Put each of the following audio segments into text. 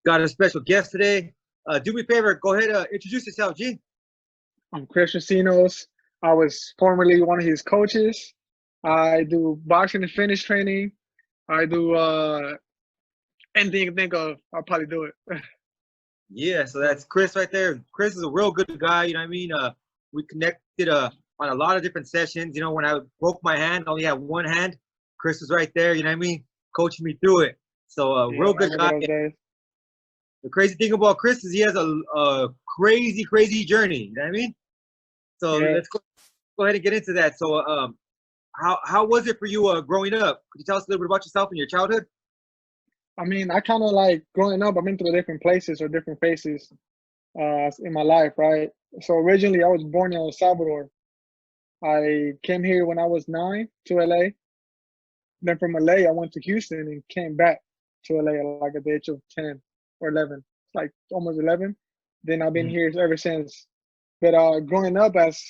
Got a special guest today. Do me a favor, go ahead, introduce yourself, G. I'm Chris Recinos. I was formerly one of his coaches. I do boxing and fitness training. I do anything you can think of. I'll probably do it. Yeah, so that's Chris right there. Chris is a real good guy, you know what I mean? We connected on a lot of different sessions. You know, when I broke my hand, I only had one hand. Chris was right there, you know what I mean? Coaching me through it. So real I good remember guy. those days. The crazy thing about Chris is he has a crazy journey, you know what I mean? So Yeah. let's go ahead and get into that. So how was it for you growing up? Could you tell us a little bit about yourself and your childhood? I mean, I kind of like growing up, I've been through different places or different phases in my life, right? So originally, I was born in El Salvador. I came here when I was 9 to LA. Then from LA, I went to Houston and came back to LA like at the age of 10 or 11, like almost 11. Then I've been here ever since. But growing up, as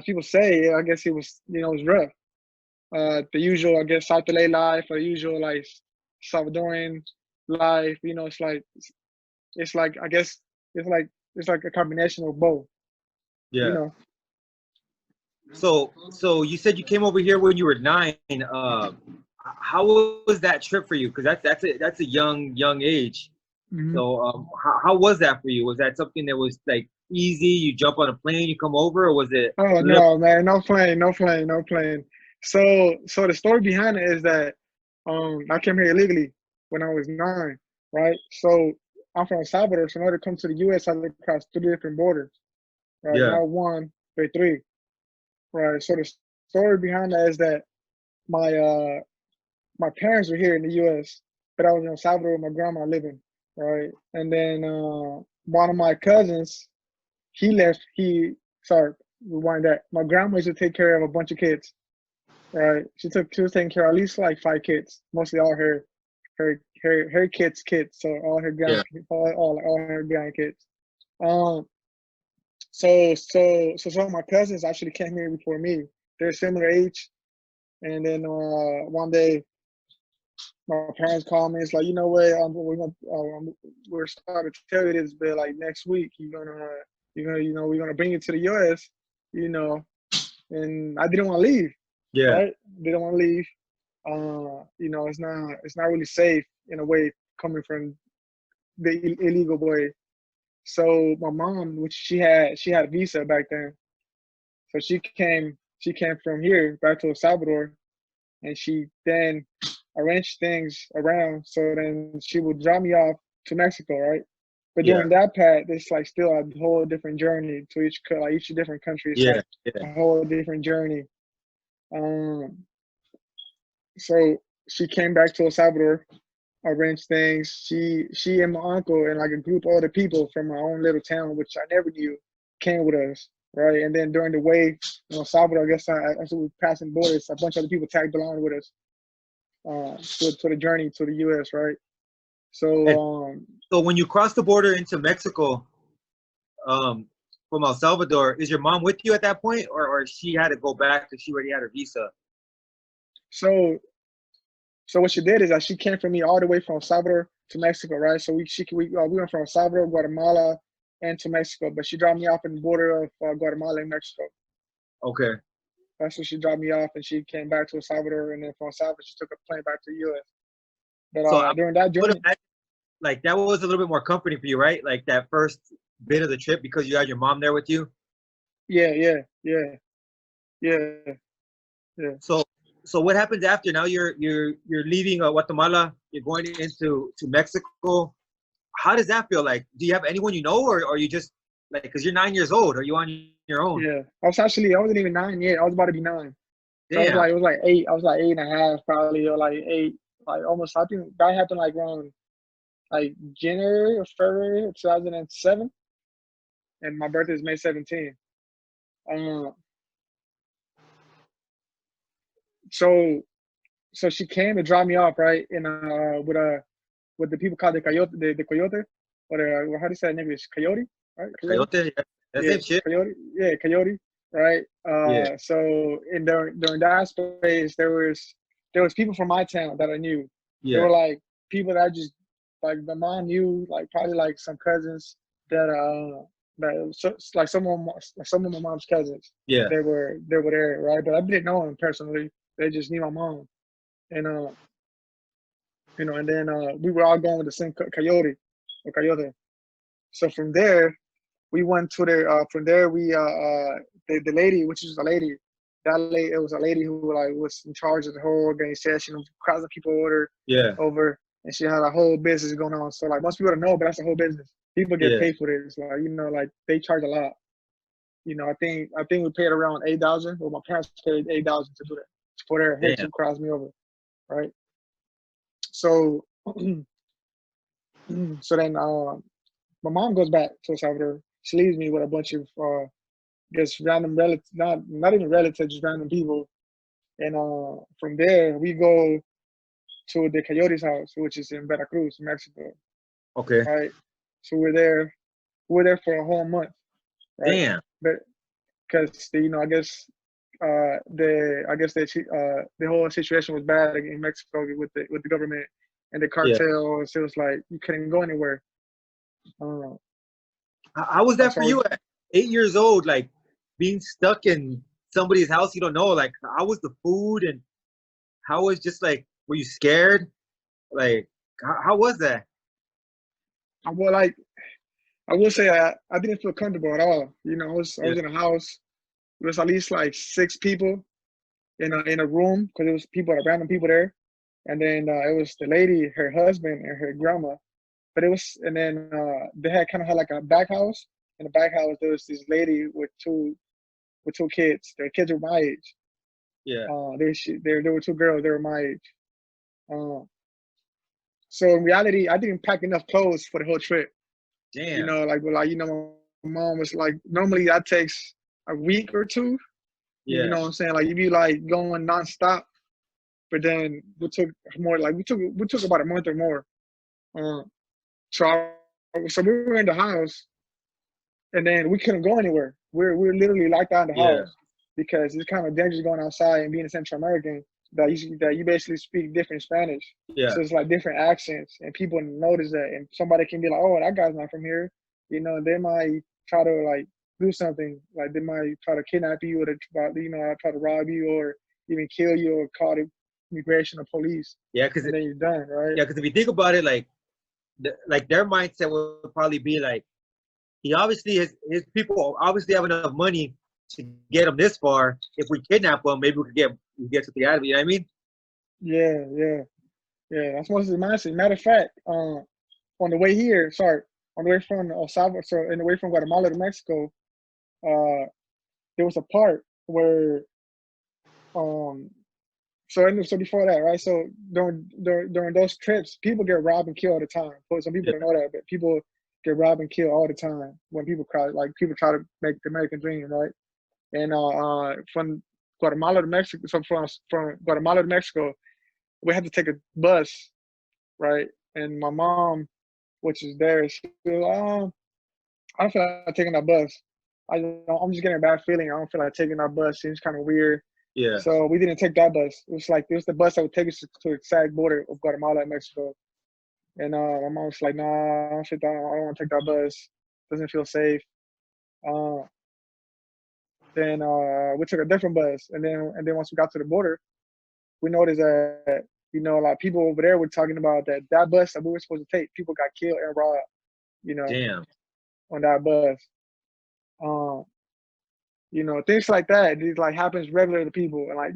people say, I guess it was, it was rough. The usual, I guess, South LA life, or usual like Salvadoran life. It's like I guess it's like a combination of both. You Yeah. know. So you said you came over here when you were 9. How was that trip for you? Because that's a young age. Mm-hmm. So how was that for you? Was that something that was like easy? You jump on a plane, you come over, or was it? Oh no, man, no plane, no plane, no plane. So the story behind it is that I came here illegally when I was 9, right? So I'm from El Salvador, so in order to come to the US, I had to cross 3 different borders, right? Yeah. Not one, but 3, right? So the story behind that is that my my parents were here in the US, but I was in El Salvador with my grandma living, right? And then one of my cousins, he left. Sorry, rewind that. My grandma used to take care of a bunch of kids, right? She was taking care of at least like 5 kids, mostly all her kids. So all her Yeah. all her grandkids. Um, so some of my cousins actually came here before me. They're similar age, and then one day my parents called me. It's like, you know what? We're starting to tell you this, but like next week we're gonna bring you to the US, you know. And I didn't want to leave, Yeah. right? Didn't want to leave. It's not really safe in a way coming from the illegal way. So my mom, which she had a visa back then, so she came from here back to El Salvador, and she then arranged things around so then she would drop me off to Mexico, right? But Yeah. during that path, it's like still a whole different journey to each different country. It's Yeah. like Yeah. a whole different journey. Um, so she came back to El Salvador, arranged things. She and my uncle and like a group of other people from my own little town, which I never knew, came with us, right? And then during the way in El Salvador, I guess as we were passing borders, a bunch of other people tagged along with us to the journey to the U.S., right? And So so when you cross the border into Mexico, from El Salvador, is your mom with you at that point, or she had to go back because she already had her visa? so so what she did is that she came from me all the way from El Salvador to Mexico, right? So we went from El Salvador, Guatemala, and to Mexico, but she dropped me off in the border of Guatemala and Mexico. Okay. That's where she dropped me off, and she came back to El Salvador, and then from El Salvador she took a plane back to the U.S. But So I during that would journey, imagine like that was a little bit more company for you, right? Like that first bit of the trip because you had your mom there with you. yeah. So so what happens after? Now you're leaving Guatemala. You're going to Mexico. How does that feel like? Do you have anyone you know, or are you just like because you're 9 years old? Are you on your own? Yeah. I wasn't even 9 yet. I was about to be 9. So Damn. it was like 8. I was like 8.5 probably, or like 8, like almost. I think that happened like around like January or February of 2007, and my birthday is May 17th. Um, so so she came to drop me off, right? In with the people called the coyote, the coyote, or how do you say it in English? Coyote, right? Coyote. Coyote. Yeah. That's Yeah, it. Shit. coyote. Yeah, coyote. Right. Yeah. So in during that space, there was people from my town that I knew. They Yeah. were like people that like the mom knew like probably like some cousins like some of my mom's cousins. Yeah. They were there, right? But I didn't know them personally. They just knew my mom, and and then we were all going with the same coyote. So from there, we went to the from there we the lady, which is a lady, it was a lady who like was in charge of the whole organization of crossing people Yeah. over, and she had a whole business going on. So like most people don't know, but that's a whole business. People get Yeah. paid for this, like like they charge a lot. I think we paid around 8,000. Well, my parents paid 8,000 to do that for their head Damn. to cross me over, right? So so then my mom goes back to El Salvador. She leaves me with a bunch of just random relatives, not even relatives, just random people. And from there we go to the Coyote's house, which is in Veracruz, Mexico, Okay. right? So we're there for a whole month, right? Damn. But because I guess the whole situation was bad in Mexico with the government and the Yeah. cartels. So it was like you couldn't go anywhere. Uh, How was that so for I you was, at 8 years old? Like being stuck in somebody's house you don't know. Like how was the food and how was just like were you scared? Like how was that? I was like I will say I didn't feel comfortable at all. I Yeah. was in a house. There was at least like 6 people in a room because it was random people there, and then it was the lady, her husband, and her grandma. But it was, and then they had like a back house. In the back house, there was this lady with two kids. Their kids were my age. Yeah. There were two girls. They were my age. Uh, so in reality, I didn't pack enough clothes for the whole trip. Damn. My mom was like, normally that takes a week or two. You Yeah. know what I'm saying? Like you'd be like going nonstop, but then we took about a month or more. Uh, so we were in the house, and then we couldn't go anywhere. We're literally locked out in the Yeah. house because it's kind of dangerous going outside and being a Central American that you basically speak different Spanish. Yeah. So it's like different accents, and people notice that, and somebody can be like, "Oh, that guy's not from here." They might try to like do something, like they might try to kidnap you or try to rob you or even kill you or call the immigration or police, Yeah. Cause and then you're done, right? yeah, because if you think about it, like like their mindset would probably be like he obviously his people obviously have enough money to get him this far. If we kidnap him, maybe we get something out of it. You know what I mean? Yeah, yeah, yeah. That's what it's mindset. Matter of fact, on the way here, sorry, on the way from El Salvador, so on the way from Guatemala to Mexico, uh, there was a part where um so before that, right? So during those trips, people get robbed and killed all the time. But some people Yeah. don't know that, but people get robbed and killed all the time when people cry. Like people try to make the American dream, right? And from Guatemala to Mexico, so from Guatemala to Mexico, we had to take a bus, right? And my mom, which is there, she was like, I don't feel like taking that bus. I'm just getting a bad feeling. I don't feel like taking that bus. Seems kind of weird. Yeah. So we didn't take that bus. It was the bus that would take us to the exact border of Guatemala and Mexico. And my mom was like, "Nah, I don't want to take that bus. Doesn't feel safe." Uh, then we took a different bus, and then once we got to the border, we noticed that like people over there were talking about that bus that we were supposed to take. People got killed and robbed, you know, Damn. on that bus. Um, things like that. These like happens regular to people, and like uh,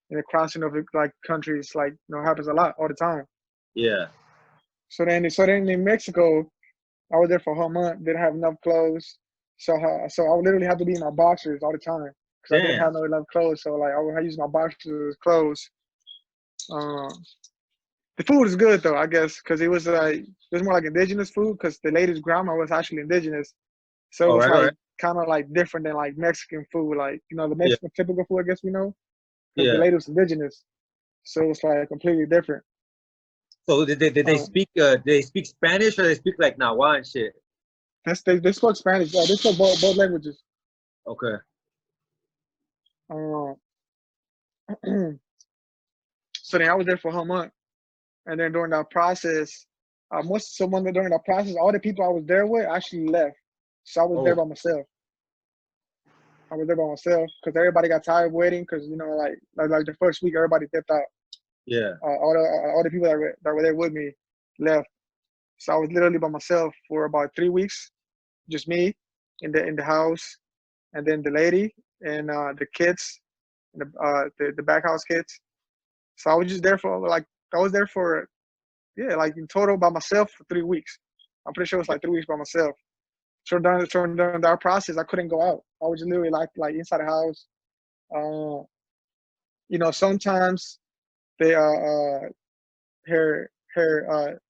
in the crossing of like countries, like happens a lot all the time. Yeah. So then in Mexico, I was there for a whole month. Didn't have enough clothes, so I would literally have to be in my boxers all the time because I didn't Damn. have no enough clothes. So like I would use my boxers as clothes. Um, the food is good though, I guess, because it was more like indigenous food because the lady's grandma was actually indigenous. So it All was right. All right. like kind of like different than like Mexican food, like the Yeah. Mexican typical food, I guess because the Yeah. lady was indigenous. So it was like completely different. So did they Um, speak Spanish or they speak like Nahuatl and shit? they spoke Spanish. Yeah, they spoke both languages. Okay. Um, so then I was there for a whole month. And then during that process, during that process, all the people I was there with actually left. So I was there Oh, by myself. I was there by myself because everybody got tired of waiting. Because like the first week, everybody dipped out. yeah. All the people that were there with me left. So I was literally by myself for about 3 weeks, just me in the house, and then the lady and the kids, and the back house kids. So I was just there for like I was there for yeah, like in total by myself for 3 weeks. I'm pretty sure it was like 3 weeks by myself. So during that process, I couldn't go out. I was just literally like inside the house. Uh, sometimes they the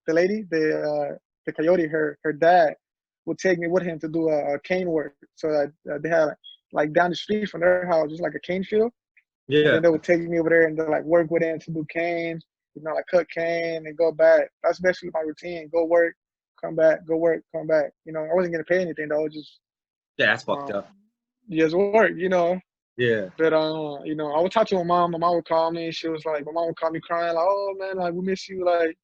lady the coyote her dad would take me with him to do a cane work. So that they had like down the street from their house just like a cane field, and then Yeah. they would take me over there and they like work with him to do cane, like cut cane and go back. That's basically my routine: go work, come back, go work, come back. I wasn't getting paid anything though. It was Yeah, that's fucked um, up. just work. Yeah. But I would talk to my mom. My mom would call me. She was like, my mom would call me crying like, "Oh man, like we miss you. Like,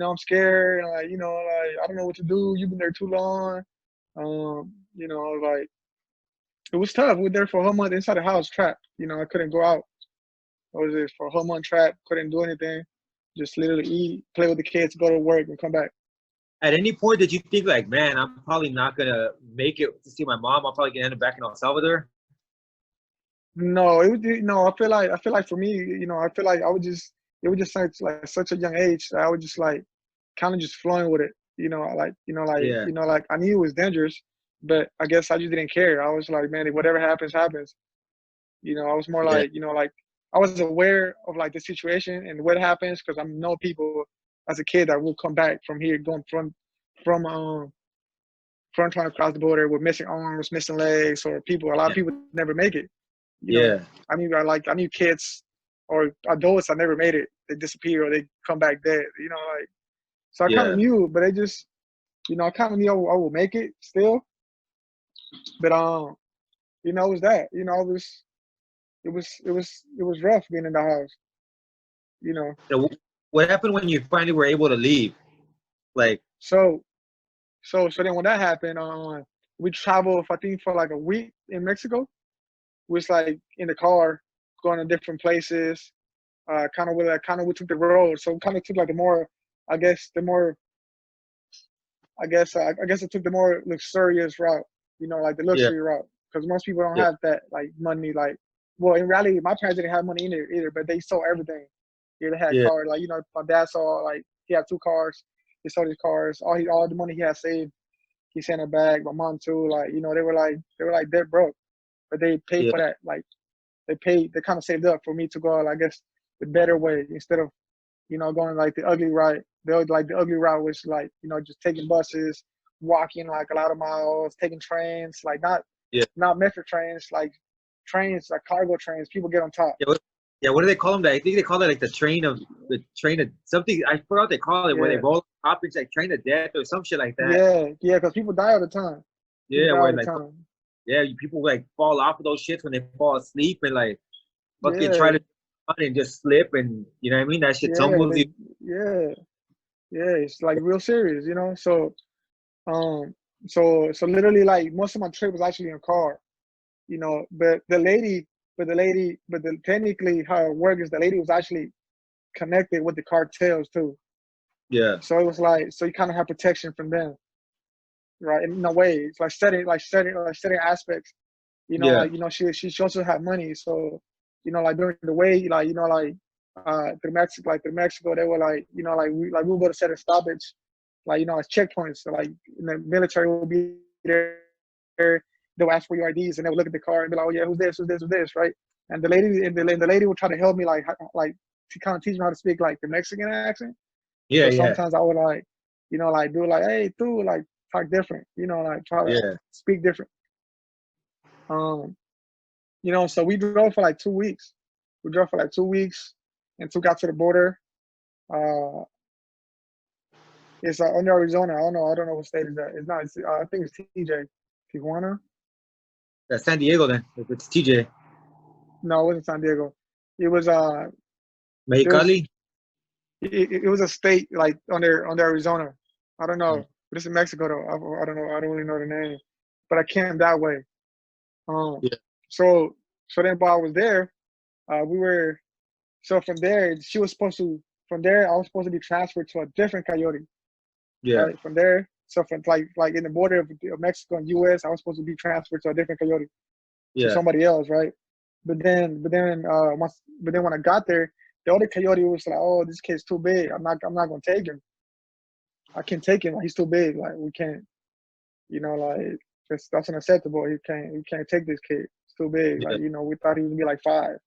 I'm scared. And, like, like I don't know what to do. You've been there too long." Like it was tough. We were there for a whole month inside the house, trapped. I couldn't go out. I was there for a whole month trapped. Couldn't do anything. Just literally eat, play with the kids, go to work, and come back. At any point did you think like, man, I'm probably not gonna make it to see my mom. I'm probably gonna end up back in El Salvador. No, it was no. I feel like for me, I feel like I would just it was just like such a young age that I was just like kind of just flowing with it. Yeah. Like I knew it was dangerous, but I guess I just didn't care. I was like, man, if whatever happens, happens. I was more Yeah. like I was aware of like the situation and what happens because I know people as a kid that will come back from here going from trying to cross the border with missing arms, missing legs, or a lot of Yeah. people never make it. You know, Yeah. I knew kids or adults that never made it. They disappear or they come back dead. So I kind of Yeah. knew, but I kind of knew I would make it still. But it was that. It was rough being in the house. You know, So what happened when you finally were able to leave? Like, so so then when that happened, we traveled I think for like a week in Mexico. We was like in the car going to different places. We took the road, so kind of took like the more, I guess the more, I guess it took the more luxurious route, like the yeah. luxury route, because most people don't Yeah. have that like money. Like, well, in reality, my parents didn't have money either, but they sold everything. Yeah, they had Yeah. cars. Like, my dad saw like he had two cars. He sold his cars. All the money he had saved, he sent it back. My mom too. Like, they were like dead broke, but they paid Yeah. for that. Like, they kind of saved up for me to go, I guess, the better way instead of going like the ugly route. The ugly route was like, just taking buses, walking like a lot of miles, taking trains, like Yeah. not metro trains, like trains, like cargo trains. People get on top. Yeah. What do they call them? That I think they call it like the train of something. I forgot what they call it where they Yeah, roll topics like train of death or some shit like that. yeah, because people die all the time. People Yeah, die all where the like time. people like fall off of those shits when they fall asleep and like fucking try Yeah, to and just slip and you know what I mean? That shit yeah, tumbles you. yeah, yeah. It's like real serious. Um, so literally, like most of my trip was actually in a car. But technically how it worked is the lady was actually connected with the cartels too. Yeah. So it was like, so you kind of have protection from them, right? In a way, it's like certain aspects. Yeah. She also had money, so like during the way, through Mexico, they were like, we would go to certain stoppage, like as checkpoints. So like in the military will be there, they'll ask for your IDs and they'll look at the car and be like, oh yeah, who's this, right? And the lady would try to help me like to kind of teach me how to speak like the Mexican accent. Yeah. So Yeah. sometimes I would like, like do like, hey, dude, like talk different, like try to Yeah. speak different. Um, so we drove for like 2 weeks. We drove for like 2 weeks until we got to the border. Uh, it's under Arizona. I don't know what state is that. It's not. I think it's TJ, Tijuana. That's San Diego then. If it's TJ. No, it wasn't San Diego. It was it was Mexicali? it was a state like under Arizona. I don't know. But it's in Mexico though. I don't know. I don't really know the name. But I came that way. Um, Yeah. so then while I was there, we were so from there she was supposed to from there I was supposed to be transferred to a different coyote, Yeah. right? From there, so from like in the border of Mexico and US, I was supposed to be transferred to a different coyote to Yeah. somebody else, right? But then when I got there, the other coyote was like, "Oh, this kid's too big. I'm not gonna take him. I can't take him. Like, he's too big. Like we can't, like that's unacceptable. We can't take this kid. It's too big. Yeah. Like we thought he would be like 5.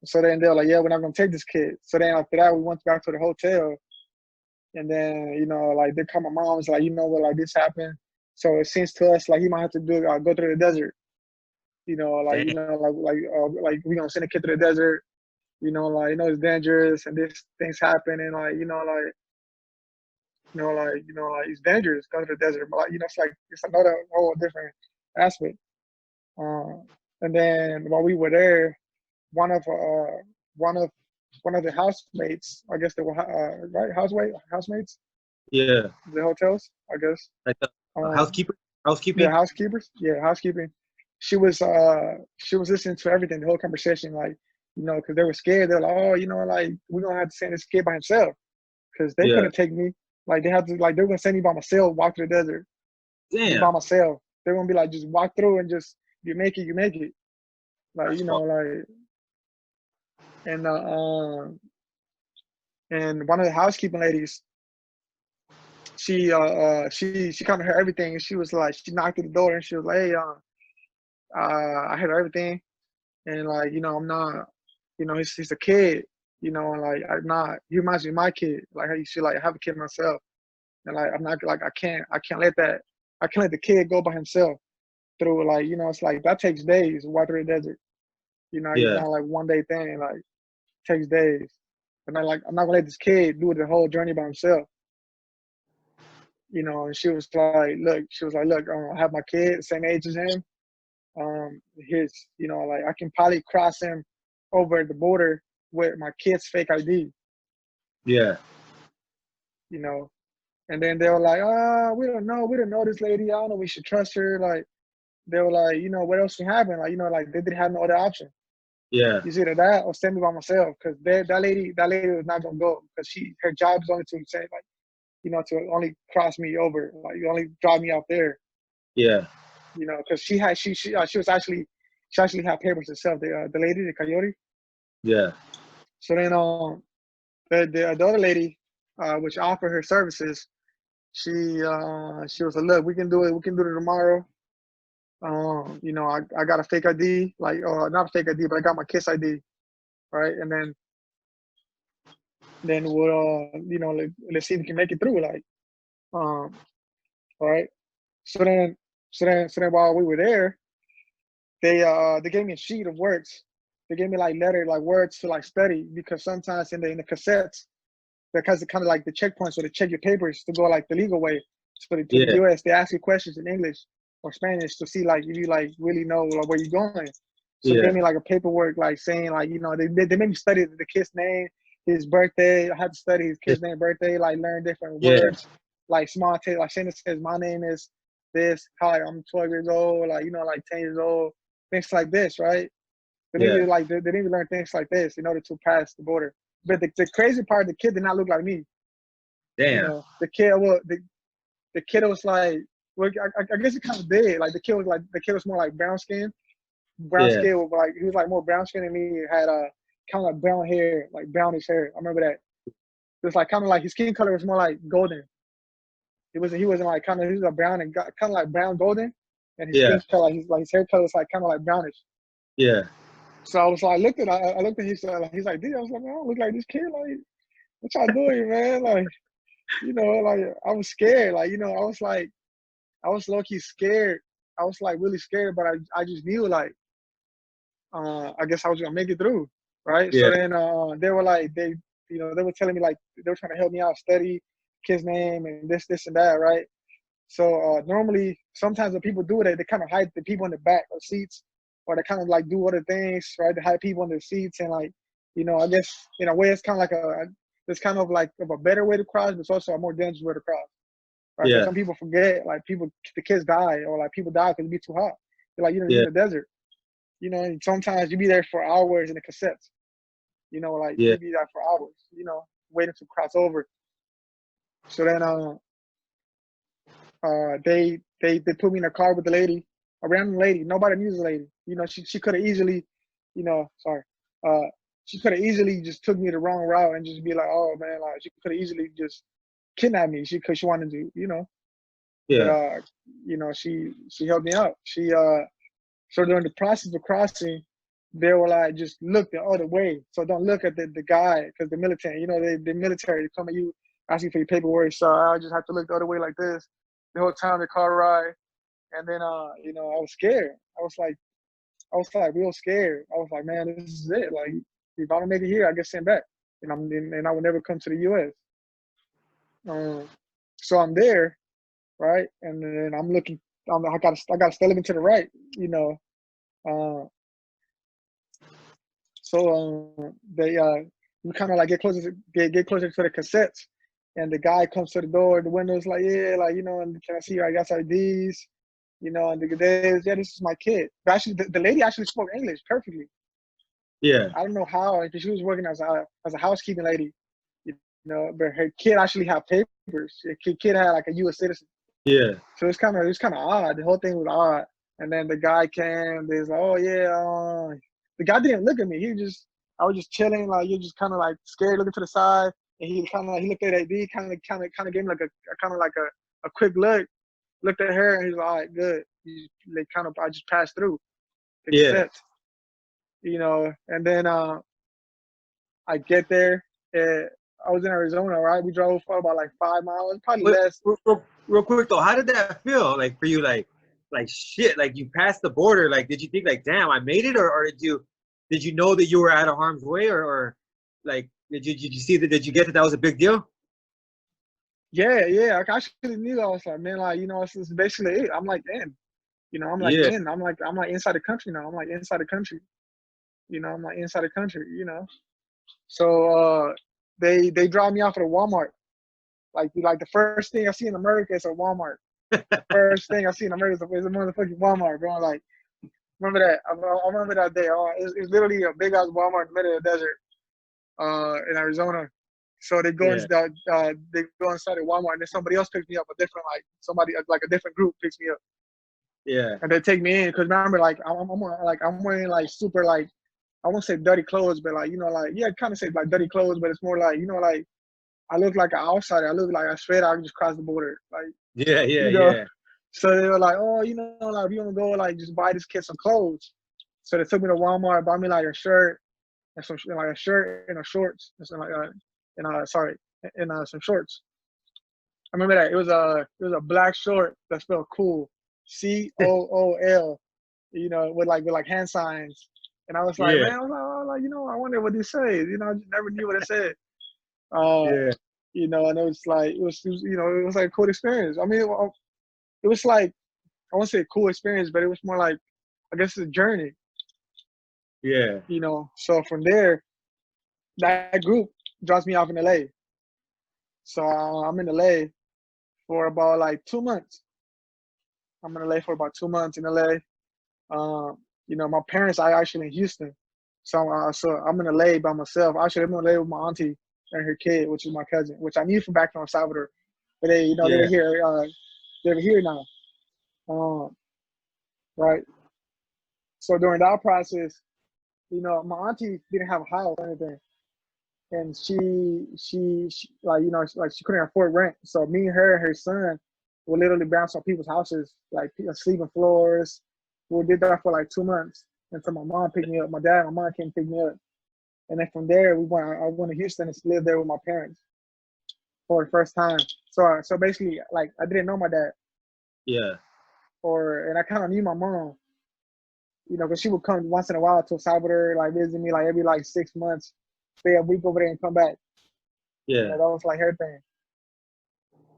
So then they're like, yeah, we're not gonna take this kid. So then after that, we went back to the hotel, and then like they called my mom. Was like, what, like this happened. So it seems to us like he might have to go through the desert. Damn. Like we gonna send a kid to the desert. Like it's dangerous and this things happen and like it's dangerous going to the desert. But like it's another whole different aspect. And then while we were there, one of one of one of the housemates, I guess they were right housemates, Yeah. the hotels, I guess. Like the Um, housekeeper, yeah, housekeeping. housekeepers, yeah, housekeeping. She was listening to everything, the whole conversation, like because they were scared. They're like, oh, like we're gonna have to send this kid by himself because they Yeah. couldn't take me. Like they had to, like they're gonna send me by myself, walk through the desert, just by Damn. myself. They're gonna be like, just walk through and just you make it, you make it. Like That's fuck. and uh, um, and one of the housekeeping ladies, she kind of heard everything, and she was like, she knocked at the door, and she was like, hey, I heard everything, and like, I'm not, he's a kid, and like I'm not. He reminds me of my kid. Like how you see, like I have a kid myself, and like I'm not like I can't let that. I can't let the kid go by himself through like it's like that takes days to walk through the desert. It's Yeah. not like one day thing. Like it takes days, and I'm not gonna let this kid do the whole journey by himself. And she was like, look, I have my kid, same age as him. His, like I can probably cross him over the border with my kid's fake ID, Yeah. you know. And then they were like, we don't know this lady. I don't know, we should trust her. Like they were like, what else can happen? Like, like they didn't have no other option. Yeah. It's either that or send me by myself because that lady was not gonna go because her job is only to say like, to only cross me over, like you only drive me out there. Yeah. Because she was actually she actually had papers herself. The lady, the coyote. Yeah. So then the other lady, which offered her services, she was like, look, we can do it. We can do it tomorrow. I got a fake ID, like not a fake ID, but I got my Kiss ID, right? And then we'll let's see if we can make it through, like all right. So then while we were there, they gave me a sheet of words. They gave me like words to like study because sometimes in the cassettes, because it's kind of like the checkpoints where they check your papers to go like the legal way to the Yeah. US. They ask you questions in English or Spanish to see like if you like really know like where you're going. So they Yeah. gave me like a paperwork like saying like they made me study the kid's name, his birthday. I had to study his kid's name, birthday, like learn different Yeah. words, like small things. Like saying it says my name is this. Hi, I'm 12 years old. Like like 10 years old. Things like this, right? They need Yeah. you like they need to learn things like this in order to pass the border. But the crazy part, the kid did not look like me. Damn. The kid was like, well, I guess it kind of did. Like the kid was more like brown Yeah. skin with like he was like more brown skin than me. He had kind of like brown hair, like brownish hair. I remember that. It was like kind of like his skin color was more like golden. He wasn't like kind of he was a brown and kind of like brown golden, and his Yeah. skin color his hair color was like kind of like brownish. Yeah. So I was like, I looked at his he's like, dude, I was like, man, I don't look like this kid. Like, what y'all doing, man? Like, like I was scared. Like, I was low key scared. I was like really scared, but I just knew like I guess I was gonna make it through, right? So Yeah. then they were like they were telling me like they were trying to help me out study kid's name and this and that, right? So normally sometimes when people do that, they kind of hide the people in the back of seats, or they kind of like do other things, right? They hide people in the seats and like I guess in a way it's kind of like it's kind of like of a better way to cross, but it's also a more dangerous way to cross, right? Because Yeah. some people forget, like the kids die, or like people die because it be too hot. They're like, you're Yeah. in the desert, and sometimes you be there for hours in the cassettes, like Yeah. you be there for hours, waiting to cross over. So then, they put me in a car with the lady, a random lady. Nobody knew the lady. She could have easily, sorry, uh, she could have easily just took me the wrong route and just be like, oh man, like she could have easily just kidnapped me. Because she wanted to. But Yeah. she helped me out. So during the process of crossing, they were like, just look the other way. So don't look at the guy, because the military, the military, they come at you asking for your paperwork. So I just have to look the other way like this the whole time the car ride. And then, I was scared. I was like real scared. I was like, man, this is it. Like, if I don't make it here, I get sent back, and I would never come to the U.S. So I'm there, right, and then I'm looking. I got to start looking to the right, you know. Uh, they we kind of like get closer to the cassettes, and the guy comes to the door. The window's like, yeah, like and can I see your gas IDs? And the days, yeah, this is my kid. But actually, the lady actually spoke English perfectly. Yeah. I don't know how, because she was working as a housekeeping lady, but her kid actually had papers. Her kid had like a U.S. citizen. Yeah. So it's kind of odd. The whole thing was odd. And then the guy came. There's like, oh yeah. The guy didn't look at me. I was just chilling. Like you're just kind of like scared, looking to the side. And he looked at AD, kind of gave me like a quick look. Looked at her, and he's like, all right, good. I just passed through the Yeah. cassette, And then I get there. I was in Arizona, right? We drove for about like 5 miles, probably Wait, less. real quick though, how did that feel? Like for you, like shit, like you passed the border. Like, did you think like, damn, I made it, or did you know that you were out of harm's way, or like, did you see that? Did you get that was a big deal? Yeah, yeah. Like, I actually knew. I was like, man, like it's basically it. I'm like in. I'm like Yeah. in. I'm like inside the country now. I'm like inside the country. I'm like inside the country. So they drive me off at a Walmart. Like the first thing I see in America is a Walmart. The first thing I see in America is a motherfucking Walmart, bro. Like, remember that? I remember that day. It's literally a big ass Walmart in the middle of the desert, in Arizona. So Yeah. they go inside the Walmart, and then somebody else picks me up. A different like a different group picks me up, Yeah. and they take me in. Cause remember, like I'm wearing like super like I won't say dirty clothes, but like like yeah, kind of say like dirty clothes, but it's more like like I look like an outsider. I look like I straight out just crossed the border, like Yeah. Yeah. you know. Yeah. So they were like, oh, like if you want to go, like just buy this kid some clothes. So they took me to Walmart, bought me like a shirt and like a shirt and a shorts and some some shorts. I remember that it was a black short that spelled cool, COOL, with hand signs. And I was like, Yeah. man, I wonder what this says. I just never knew what it said. Uh, Yeah. and it was like a cool experience. I mean, it was like, I won't say a cool experience, but it was more like, I guess, it's a journey. Yeah. So from there, that group drops me off in LA. So I'm in LA for about like 2 months. I'm in LA for about 2 months in LA. My parents are actually in Houston. So I'm in LA by myself. Actually, I'm in LA with my auntie and her kid, which is my cousin, which I knew from back from El Salvador. But they were Yeah. here. They were here now. Right. So during that process, my auntie didn't have a house or anything, and she like like she couldn't afford rent. So me and her son would literally bounce on people's houses, like sleeping floors. We did that for like 2 months until my mom picked me up. My mom came pick me up, and then from there I went to Houston and lived there with my parents for the first time. So basically, like I didn't know my dad, Yeah. and I kind of knew my mom. Because she would come once in a while to El Salvador, like visit me like every like 6 months, stay a week over there and come back. Yeah. That was like her thing.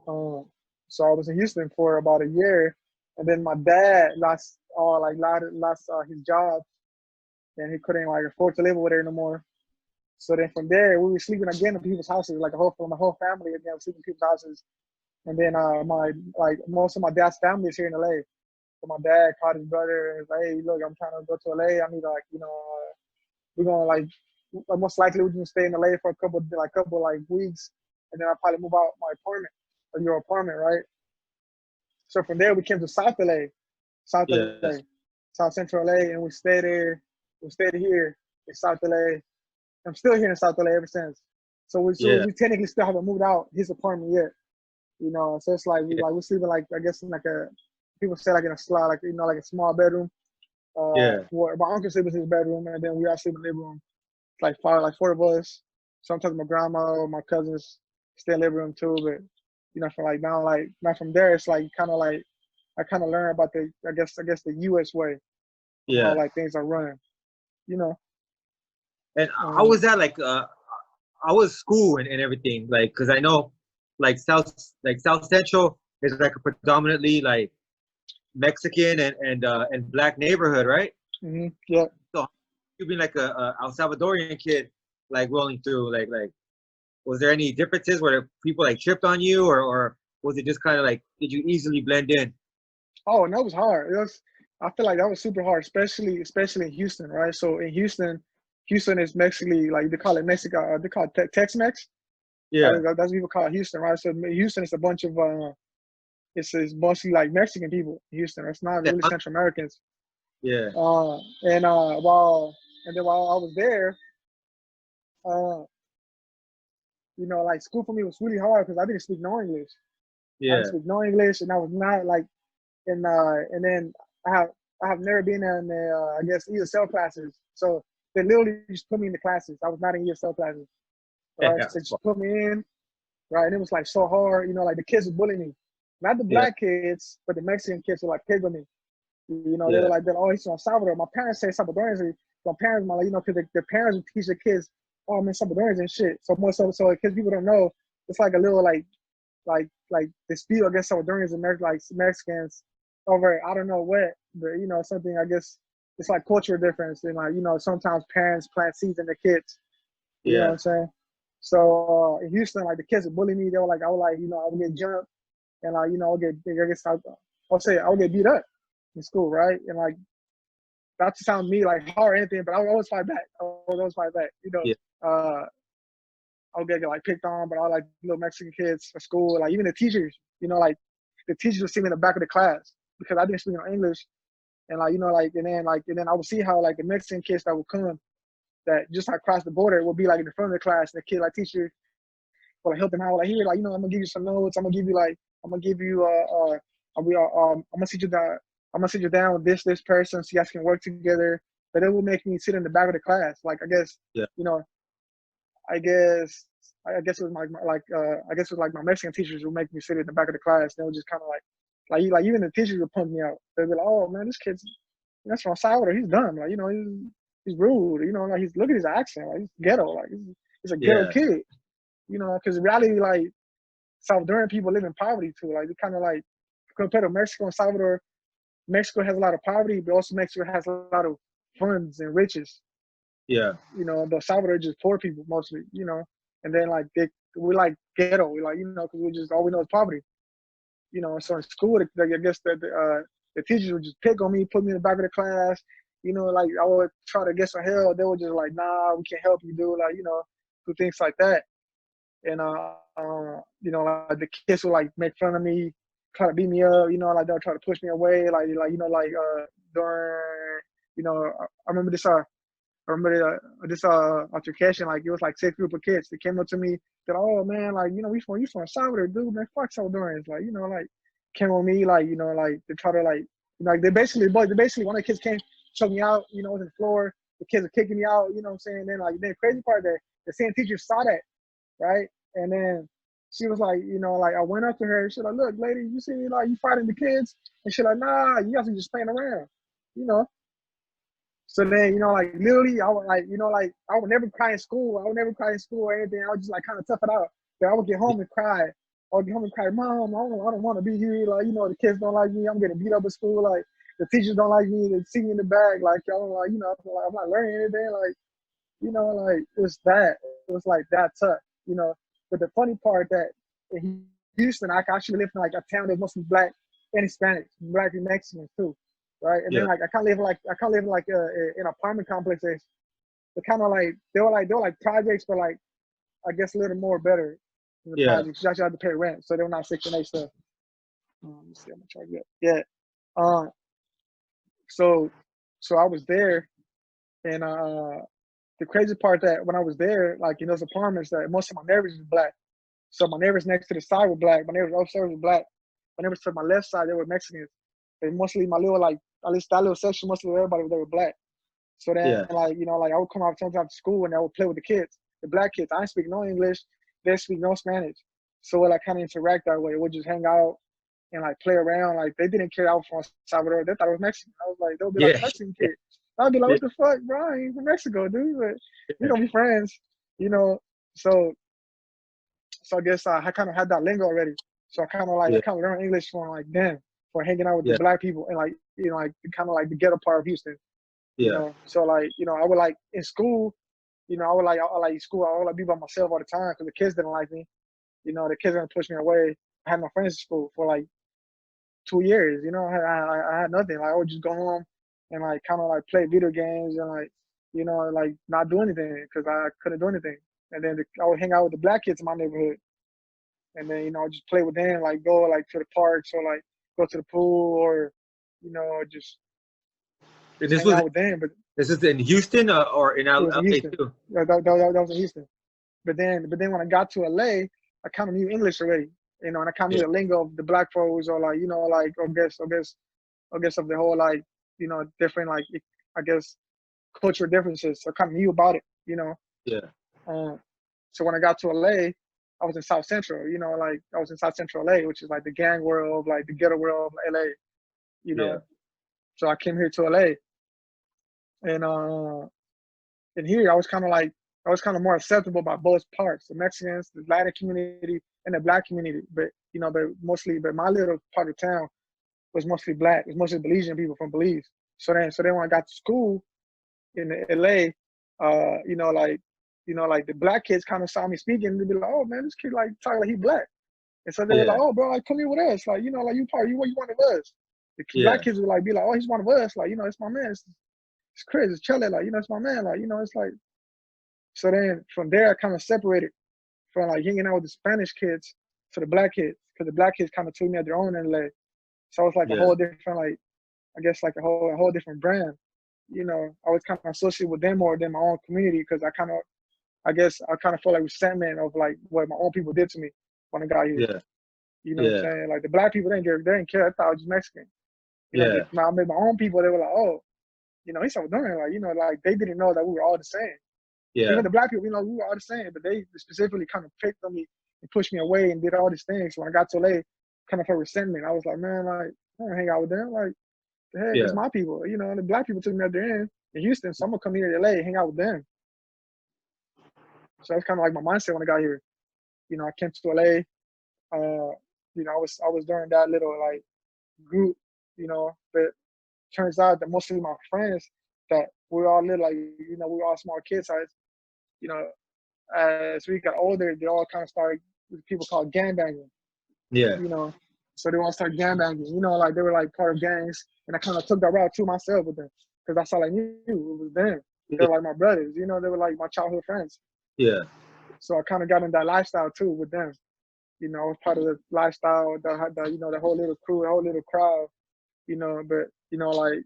So I was in Houston for about a year, and then my dad lost his job, and he couldn't like afford to live over there no more. So then from there, we were sleeping again in people's houses, like my whole family again, sleeping in people's houses. And then most of my dad's family is here in LA. So my dad called his brother and was like, hey, look, I'm trying to go to LA. I need like, we're gonna like most likely we're gonna stay in LA for a couple weeks, and then I'll probably move out my apartment or your apartment, right? So from there we came to South LA, South Yes. LA, South Central LA, and we stayed there. We stayed here in South LA. I'm still here in South LA ever since. So Yeah. we technically still haven't moved out his apartment yet. So it's like Yeah. we're sleeping like I guess in like people say like in a slot, like like a small bedroom. Yeah. Where my uncle sleeps in his bedroom, and then we all sleep in the living room. It's like four of us. Sometimes my grandma or my cousins stay in the living room too. But from like now from there, it's like kind of like I kind of learn about the I guess the U.S. way of how Yeah. like things are run. You know. And how Um, was that like? How was school and everything? Like, cause I know, South Central is like a predominantly like Mexican and black neighborhood, right? yeah. So you being like a El Salvadorian kid, like rolling through, was there any differences where people like tripped on you, or was it just kind of like did you easily blend in? Oh, and that was hard. It was. I feel like that was super hard, especially in Houston, right? So in Houston is Mexically like they call it Mexico. They call it Tex-Mex. Yeah. That's what people call Houston, right? So Houston is a bunch of it's mostly like Mexican people. Houston, it's not really Central Americans. Yeah. And while I was there, uh, like school for me was really hard because I didn't speak no English. I didn't Yeah. speak no English, and I was not like and then I have I have never been in the I guess ESL classes. So they literally just put me in the classes. I was not in ESL classes, right? Yeah. So they just put me in, right? And it was like so hard, like the kids would bully me. Not the Yeah. black kids, but the Mexican kids were like pick on me. They were Yeah. like, oh, he's from Salvador. My parents say Salvadorians. My parents, because their parents would teach their kids, oh, man, Salvadorians and shit. So more so because people don't know, it's like a little like dispute against Salvadorians and like Mexicans over I don't know what, but something I guess it's like cultural difference and like sometimes parents plant seeds in their kids. You know what Yeah. I'm saying? So in Houston, like the kids would bully me. They were like, I would like I would get jumped and like I'll get I guess I would get beat up in school, right? And like not to sound me like hard or anything, but I would always fight back. I would always fight back. Yeah. Uh, I would get like picked on, but I like little Mexican kids at school, like even the teachers, like the teachers would see me in the back of the class because I didn't speak no English. And and then I would see how like the Mexican kids that would come that just like cross the border would be like in the front of the class and the kid like teacher will like help them out like here, like I'm gonna give you some notes, I'm gonna give you I'm gonna sit you down with this person so you guys can work together. But it will make me sit in the back of the class. Like I guess, Yeah. you know, I guess I guess it was I guess it was like my Mexican teachers would make me sit in the back of the class. They would just kind of like even the teachers would pump me out. They'd be like, "Oh man, this kid's that's from Salvador. He's dumb. Like he's rude. Like he's look at his accent. Like he's ghetto. Like he's a ghetto Yeah. kid. Because in reality, like Salvadoran people live in poverty too. Like they kind of like compared to Mexico and Salvador, Mexico has a lot of poverty, but also Mexico has a lot of funds and riches. Yeah. The Salvador just poor people mostly. And then like we like ghetto. We like because we just all we know is poverty. So in school, I guess the teachers would just pick on me, put me in the back of the class. Like I would try to get some help. They were just like, nah, we can't help you, dude. Like, do things like that. And like the kids would like make fun of me, try to beat me up. Like they'll try to push me away. During, I remember this. I remember this altercation. Like it was like 6 group of kids. They came up to me, said, "Oh man, like we from Salvador, dude, man, fuck Salvadorians." Like like came on me, like like they try to like they basically one of the kids came, choked me out, on the floor. The kids are kicking me out, what I'm saying? Then the crazy part that the same teacher saw that, right? And then she was like, like I went up to her, she's like, "Look, lady, you see like you fighting the kids?" And she's like, "Nah, you guys are just playing around," you know. So then, like literally, I would like I would never cry in school. I would never cry in school or anything. I would just like kind of tough it out. Then I would get home and cry. I would get home and cry, "Mom, I don't want to be here. Like, the kids don't like me. I'm getting beat up at school. Like, the teachers don't like me. They see me in the back. Like, y'all like, I'm not learning anything. Like, you know, like it was like that tough, you know. But the funny part that in Houston, I actually live in like a town that's mostly black and Hispanic, black and Mexicans too, right? And then Yeah. like I can't live like in apartment complexes. They're kind of like they were like projects, but like I guess a little more better than the Yeah. projects. You actually have to pay rent, so they're not Section 8 stuff. Let me see how much I get. Yeah. Uh, so so I was there, and the crazy part that when I was there, like in those apartments, that most of my neighbors was black. So my neighbors next to the side were black. My neighbors upstairs were black. My neighbors to my left side, they were Mexicans. And mostly my little like at least that little section, mostly everybody they were black. So then Yeah. like, you know, like I would come out sometimes after school and I would play with the kids, the black kids. I didn't speak no English, they speak no Spanish. So we'd like kind of interact that way. We'd just hang out and like play around. Like they didn't care I was from Salvador. They thought I was Mexican. I was like, they'll be like Yeah. a Mexican kid. I'd be like, Yeah. what the fuck, bro? I ain't from Mexico, dude. But we Yeah. gonna be friends, you know. So so I guess I kind of had that lingo already. So I Yeah. kind of learned English from like them, for hanging out with the Yeah. black people and like, you know, like kind of like the ghetto part of Houston, you Yeah. know. So like, you know, I would like in school, you know, I like school, I would like be by myself all the time because the kids didn't like me. You know, the kids didn't push me away. I had no friends in school for like 2 years. You know, I had nothing. Like I would just go home and like kind of like play video games and like, you know, like not do anything because I couldn't do anything. And then I would hang out with the black kids in my neighborhood, and then you know just play with them, like go like to the parks or like go to the pool or you know And just this hang was out with them. But this is in Houston or in it was in LA Houston. too. That was in Houston. But then when I got to LA, I kind of knew English already, you know, and I kind of Yeah. knew the lingo of the black folks or like you know like I guess of the whole like you know different like I guess cultural differences. So I kind of knew about it, you know. Yeah. Um, so when I got to LA, I was in South Central, you know, like I was in South Central LA, which is like the gang world, like the ghetto world of LA, you Yeah. know. So I came here to LA, and here I was kind of more acceptable by both parts, the Mexicans, the Latin community, and the black community. But you know, but my little part of town was mostly black. It was mostly Belizean people from Belize. So then when I got to school in LA, you know, like the black kids kind of saw me speaking and they'd be like, oh man, this kid like talking like he black. And so they were like, Yeah. oh bro, like come here with us. Like, you know, like you one of us. The black Yeah. kids would like be like, oh, he's one of us. Like, you know, it's my man. It's Chris, it's Chele, like, you know, it's my man. Like, you know, it's like so then from there I kind of separated from like hanging out with the Spanish kids to the black kids. Because the black kids kind of took me at their own in LA. So it was like a Yeah. whole different like I guess like a whole different brand. You know, I was kind of associated with them more than my own community because I guess I kind of felt like resentment of like what my own people did to me when I got here. Yeah. You know what I'm Yeah. saying? Like the black people they didn't care. I thought I was just Mexican. You know, Yeah. but now I made my own people. They were like, oh, you know, he's so doing like you know, like they didn't know that we were all the same. Yeah. Even the black people, you know, we were all the same, but they specifically kind of picked on me and pushed me away and did all these things. So when I got to LA, kind of felt resentment. I was like, man, like I don't hang out with them. Like the heck, it's Yeah. my people. You know, and the black people took me at their end in Houston, so I'm gonna come here to LA, hang out with them. So that's kind of like my mindset when I got here. You know, I came to LA. You know, I was during that little like group. You know, but turns out that most of my friends that we all live like you know we were all small kids size. You know, as we got older, they all kind of started people called gang banging. Yeah. You know, so they all started gang banging. You know, like they were like part of gangs, and I kind of took that route too myself with them because that's all I knew. It was them. They Yeah. were like my brothers. You know, they were like my childhood friends. Yeah. So I kind of got in that lifestyle too with them. You know, I was part of the lifestyle, the you know, the whole little crew, the whole little crowd. You know, but you know, like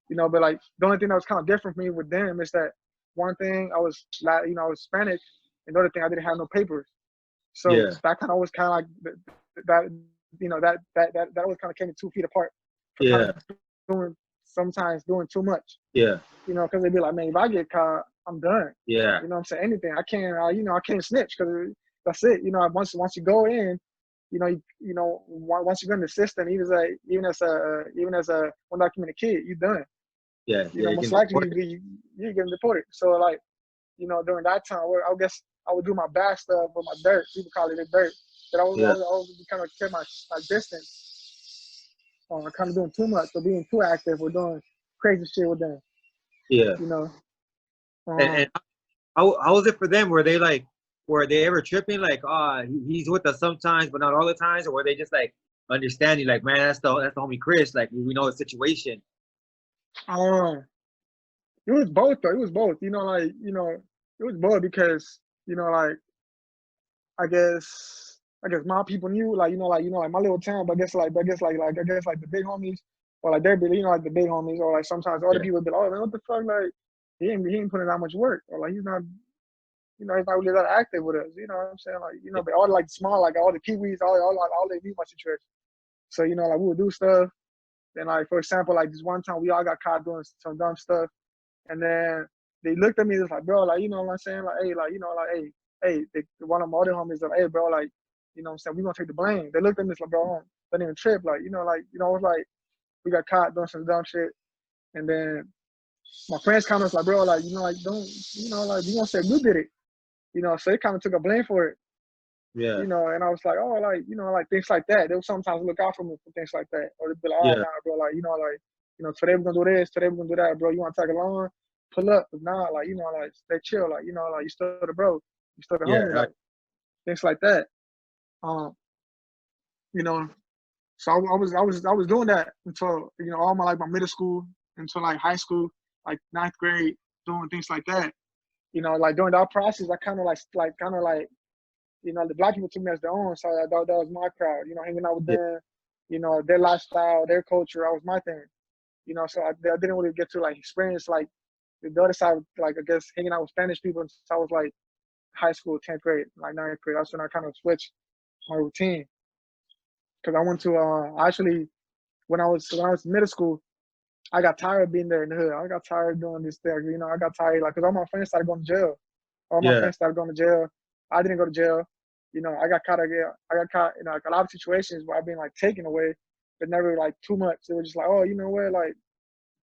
you know, but like the only thing that was kind of different for me with them is that one thing I was like, you know, I was Hispanic, and the other thing I didn't have no papers. So Yeah. that kind of was kind of like that, you know, that was kind of came in 2 feet apart for kind of Yeah. doing sometimes doing too much. Yeah. You know, because they'd be like, man, if I get caught, I'm done. Yeah. You know what I'm saying? Anything. I can't, you know, I can't snitch because that's it. You know, once you go in, you know, once you go in the system, even as a undocumented kid, you done. Yeah. You Yeah. know, You most can likely report it. you getting deported. So like, you know, during that time, I guess I would do my bad stuff with my dirt. People call it the dirt. But Yeah. I was kind of kept my distance on kind of doing too much or being too active or doing crazy shit with them. Yeah. You know. And how was it for them? Were they ever tripping like, he's with us sometimes, but not all the times, or were they just like understanding, like, man, that's the homie Chris, like we know the situation. Um, it was both though. It was both. It was both because like I guess my people knew like my little town, but I guess like the big homies or like they're big, like the big homies or like sometimes other Yeah, people be like, oh man, what the fuck, like he ain't putting that much work or like he's not really that active with us. You know what I'm saying? Like yeah, but all like small like all the kiwis, all they knew my situation. So like we would do stuff. And like for example, like this one time we all got caught doing some dumb stuff, and then they looked at me just like, bro, like what I'm saying, like hey, like one of my other homies like, hey, bro, like what I'm saying, we gonna take the blame. They looked at me like, bro, don't even trip, like it was like we got caught doing some dumb shit, and then my friends kind of was like, bro, like like don't like you gonna say you did it, so they kind of took a blame for it. yeah, And I was like, oh, like, like things like that. They'll sometimes look out for me for things like that. Or they'll be like, oh, yeah, nah, bro, like, today we're gonna do this, today we're gonna do that, bro. You wanna tag along? Pull up. If not, like, like, stay chill. Like, like, you still the bro. You still the yeah, homie. Like, things like that. Um, you know, so I was doing that until, all my, like, my middle school, until, like, high school, like, ninth grade, doing things like that. Like, during that process, I kind of, like, the black people took me as their own, so that was my crowd. Hanging out with yeah, them, their lifestyle, their culture, that was my thing. So I didn't really get to like experience like the other side, like I guess hanging out with Spanish people until I was like high school, 10th grade, like ninth grade. That's when I kind of switched my routine because I went to actually when I was in middle school, I got tired of being there in the hood. I got tired of doing this thing. I got tired like because all my friends started going to jail. All my yeah, friends started going to jail. I didn't go to jail. I got caught again. I got caught in like a lot of situations where I've been like taken away, but never like too much. It was just like, oh, you know what, like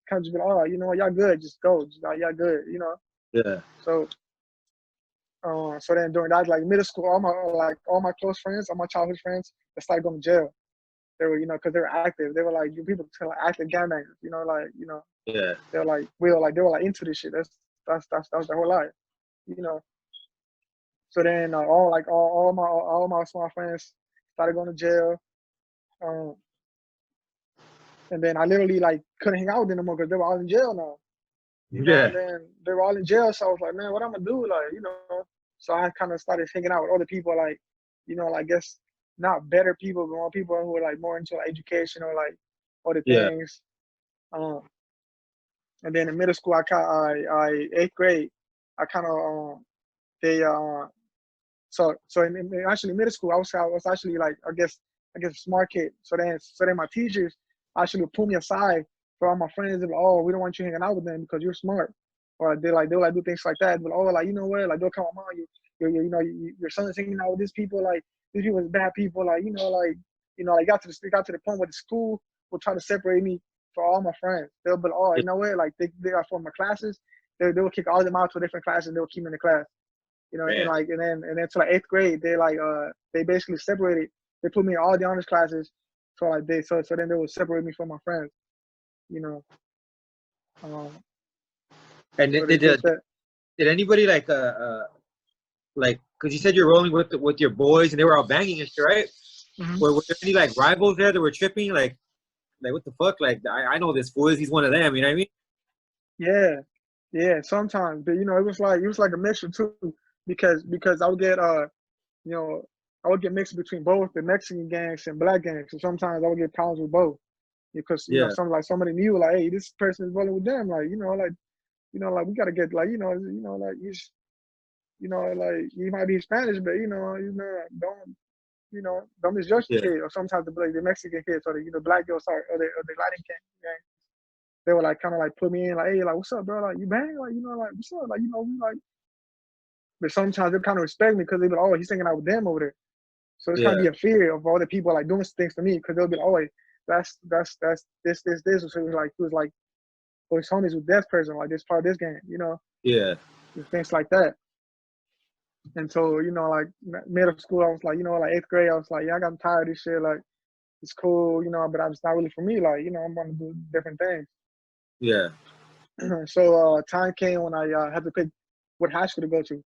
kind of just be like, oh, you know what, y'all good, just go, just like y'all good. yeah, So, so then during that like middle school, all my close friends, all my childhood friends, they started going to jail. They were, because they were active. They were like people like active gangbangers. yeah, They were like they were like into this shit. That was their whole life. You know. So then all my small friends started going to jail. Um, and then I literally like couldn't hang out with them anymore because they were all in jail now. yeah, And then they were all in jail. So I was like, man, what I'm gonna do? Like. So I kind of started hanging out with other people, like, I guess not better people, but more people who were like more into like, education or like other yeah, things. Um, and then in middle school, I eighth grade, I kind of they so in actually middle school, I was actually like I guess a smart kid. So then my teachers actually would pull me aside for all my friends. They're like, oh, we don't want you hanging out with them because you're smart. Or they'll like do things like that. But oh, like like they'll come on, your son's hanging out with these people. Like these people is bad people. Like like got to the point where the school will try to separate me from all my friends. They'll be like, oh, yeah, you know what? Like they are from my classes. They will kick all of them out to a different class and they'll keep me in the class. And man, like and then to like eighth grade, they basically separated. They put me in all the honors classes. So like so then they would separate me from my friends. You know, um, and so they did that. did anybody like, because you said you're rolling with your boys and they were all banging and shit, right? Hmm. Were there any like rivals there that were tripping? Like what the fuck? Like I know this fool is, he's one of them. You know what I mean? Yeah, yeah. Sometimes, but it was like a mixture too, because you know I would get mixed between both the Mexican gangs and black gangs. So sometimes I would get problems with both because Yeah, somebody knew like, hey, this person is rolling with them. Like like we gotta get like like like you might be Spanish, but don't misjudge the yeah, kid. Or sometimes the Mexican kids or the black girls or the Latin gang, they were like kind of like put me in like, hey, like what's up, bro? Like you bang, like like what's up, like we like. But sometimes they kind of respect me because they be like, oh, he's hanging out with them over there. So it's kind of yeah, be a fear of other people like doing things to me because they'll be like, oh, wait, that's this. So it was like, oh, his homies with this person, like this part of this game, yeah, and things like that. And so, like middle school, I was like, like eighth grade, I was like, yeah, I got tired of this shit. Like, it's cool, but it's not really for me. Like, I want to do different things. yeah. So time came when I had to pick what high school to go to,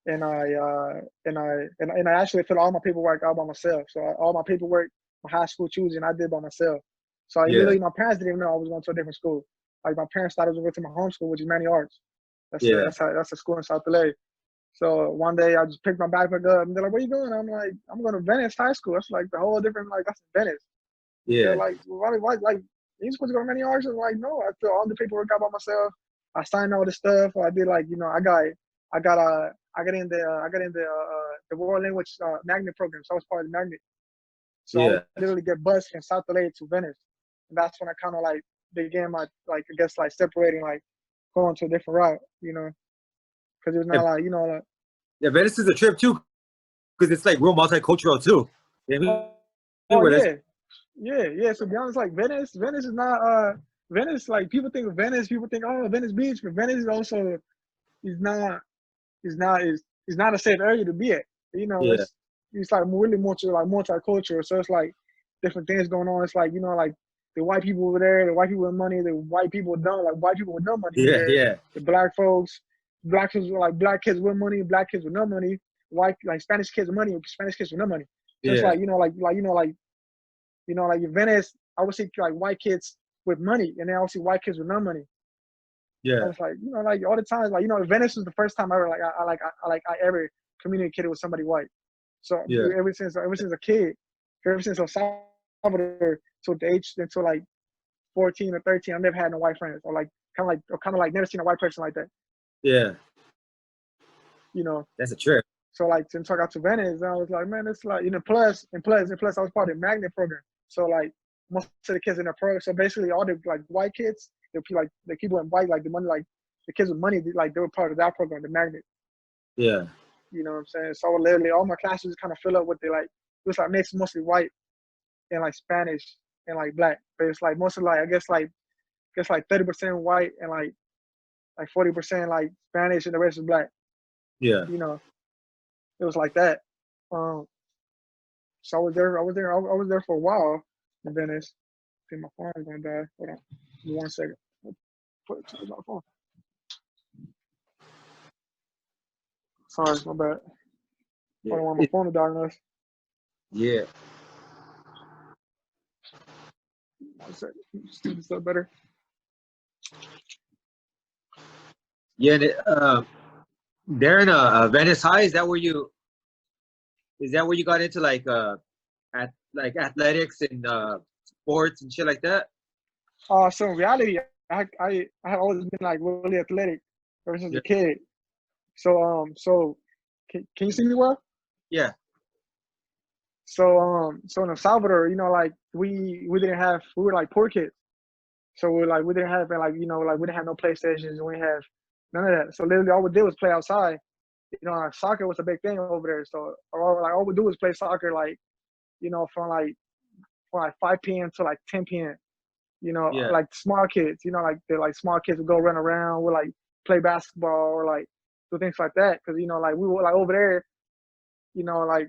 and I actually filled all my paperwork out by myself. So all my paperwork, my high school choosing, I did by myself. So Yeah. literally, my parents didn't even know I was going to a different school. Like my parents thought I was going to my home school, which is Manny Arts. Yeah. That's a school in South LA. So one day I just picked my backpack up and they're like, "Where you going?" I'm like, "I'm going to Venice High School." That's like the whole different, like, that's Venice. They're Yeah. like, why like, you supposed to go to many arts? I'm like, no, I filled all the paperwork out by myself. I signed all the stuff. I did, like, I got in the world language magnet program. So I was part of the magnet. So I would Yeah. literally get bused from South LA to Venice. And that's when I kind of like began my, like, I guess, like separating, like going to a different route, because it was Yeah. not like, like, Yeah. Venice is a trip too, because it's like real multicultural too. You know what I oh, mean? oh Where there's yeah, yeah. So to be honest, like Venice is not Venice. Like people think of Venice, people think, oh, Venice Beach, but Venice is also is not is not a safe area to be at. yeah. It's like really multicultural. So it's like different things going on. It's like like the white people over there, the white people with money, the white people don't like white people with no money over Yeah. there. Yeah. The black kids like black kids with money, black kids with no money, white like Spanish kids with money, Spanish kids with no money. So it's Yeah. like like in Venice, I would see like white kids with money, and then I would see white kids with no money. I Yeah. was like, like all the time, like Venice was the first time ever I ever communicated with somebody white. So Yeah. ever since a kid, ever since El Salvador to the age until like 14 or 13, I never had no white friends, or like kind of like never seen a white person like that. Yeah. You know, That's a trip. so like since I got to Venice, I was like, man, it's like plus I was part of the magnet program. So like most of the kids in the program, so basically all the like white kids, like the people in white, like the money, like the kids with money, like they were part of that program, the magnet. Yeah. You know what I'm saying? So literally all my classes kind of fill up with the like it was like mixed mostly white and like Spanish and like black, but it's like mostly like I guess like 30% white and like 40% like Spanish and the rest is black. Yeah. You know, it was like that. Um, So I was there for a while in Venice. I think my phone is gonna die. Hold on, give me 1 second. Put it to my phone. Sorry, my bad. I Yeah. don't want my phone to die on us. Yeah. 1 second. Just do this up better. Yeah. There in Venice High, is that where you got into like like athletics and sports and shit like that? So in reality, I have always been like really athletic ever since Yeah. a kid. So can you see me well? Yeah. So in El Salvador, like we didn't have we were like poor kids. So we didn't have like like we didn't have no PlayStations, we didn't have none of that. So literally all we did was play outside. Like soccer was a big thing over there. So all we do was play soccer like from like 5 p.m. to like 10 p.m. Yeah. Like small kids. Like they like small kids would go run around, would like play basketball or like do things like that. Because like we were like over there. Like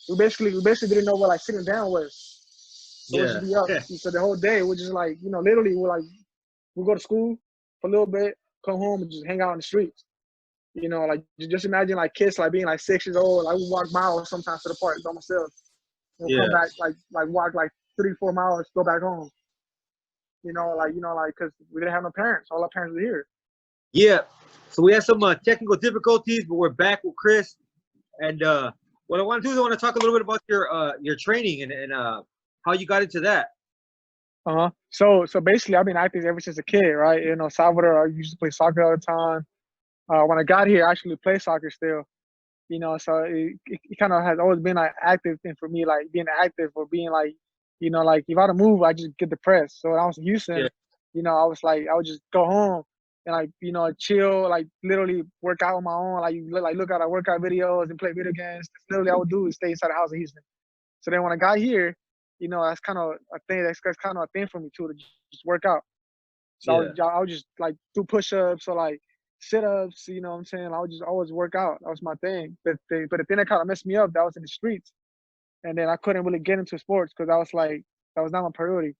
we basically didn't know what like sitting down was. So we'll Yeah. just be up. So the whole day we're just like literally we go to school for a little bit, come home and just hang out in the streets. Like just imagine like kids like being like 6 years old. Like we walk miles sometimes to the park by myself. We'll come Yeah. back like walk like 3-4 miles, go back home. Like because we didn't have no parents. All our parents were here. Yeah. So we had some technical difficulties, but we're back with Chris. And what I want to do is I want to talk a little bit about your training and how you got into that. So basically, I've been active ever since a kid, right? Salvador, I used to play soccer all the time. When I got here, I actually play soccer still. So it kind of has always been like active thing for me, like being active or being like, like if I don't move, I just get depressed. So when I was in Yeah. Houston, I was like, I would just go home and like, chill, like literally work out on my own, like look at our workout videos and play video games. That's literally all I would do is stay inside the house in Houston. So then when I got here, that's kind of a thing. That's kind of a thing for me too to just work out. So Yeah. I would just like do push-ups or like sit-ups. You know what I'm saying? I would just always work out. That was my thing. But the thing that kind of messed me up, that was in the streets, and then I couldn't really get into sports because I was like that was not my priority.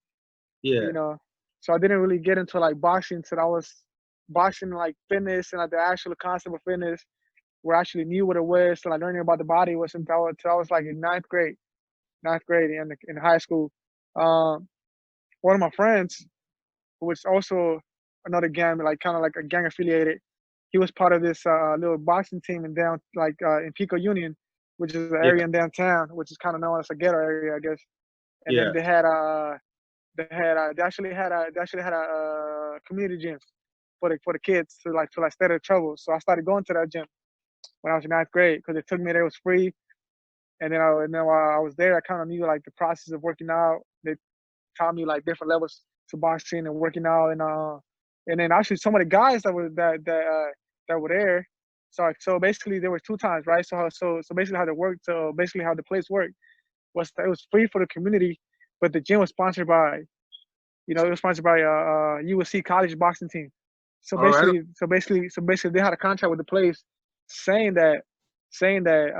Yeah. You know. So I didn't really get into like boxing until I was boxing like fitness and like the actual concept of fitness, where I actually knew what it was. So like learning about the body was until I was like in ninth grade in high school. Um, One of my friends, who was also another gang, like kind of like a gang affiliated, he was part of this little boxing team in Pico Union, which is an Yeah. area in downtown, which is kind of known as a ghetto area, I guess. And then Yeah. they actually had a community gym for the kids to like stay out of trouble. So I started going to that gym when I was in ninth grade because it took me there. It was free, and then while I was there, I kind of knew like the process of working out. They taught me like different levels to boxing and working out, and then actually some of the guys that were there. So basically there was two times, right? So basically how they worked. So basically how the place worked was that it was free for the community, but the gym was sponsored by it was sponsored by USC college boxing team. So All right. they had a contract with the place saying that saying that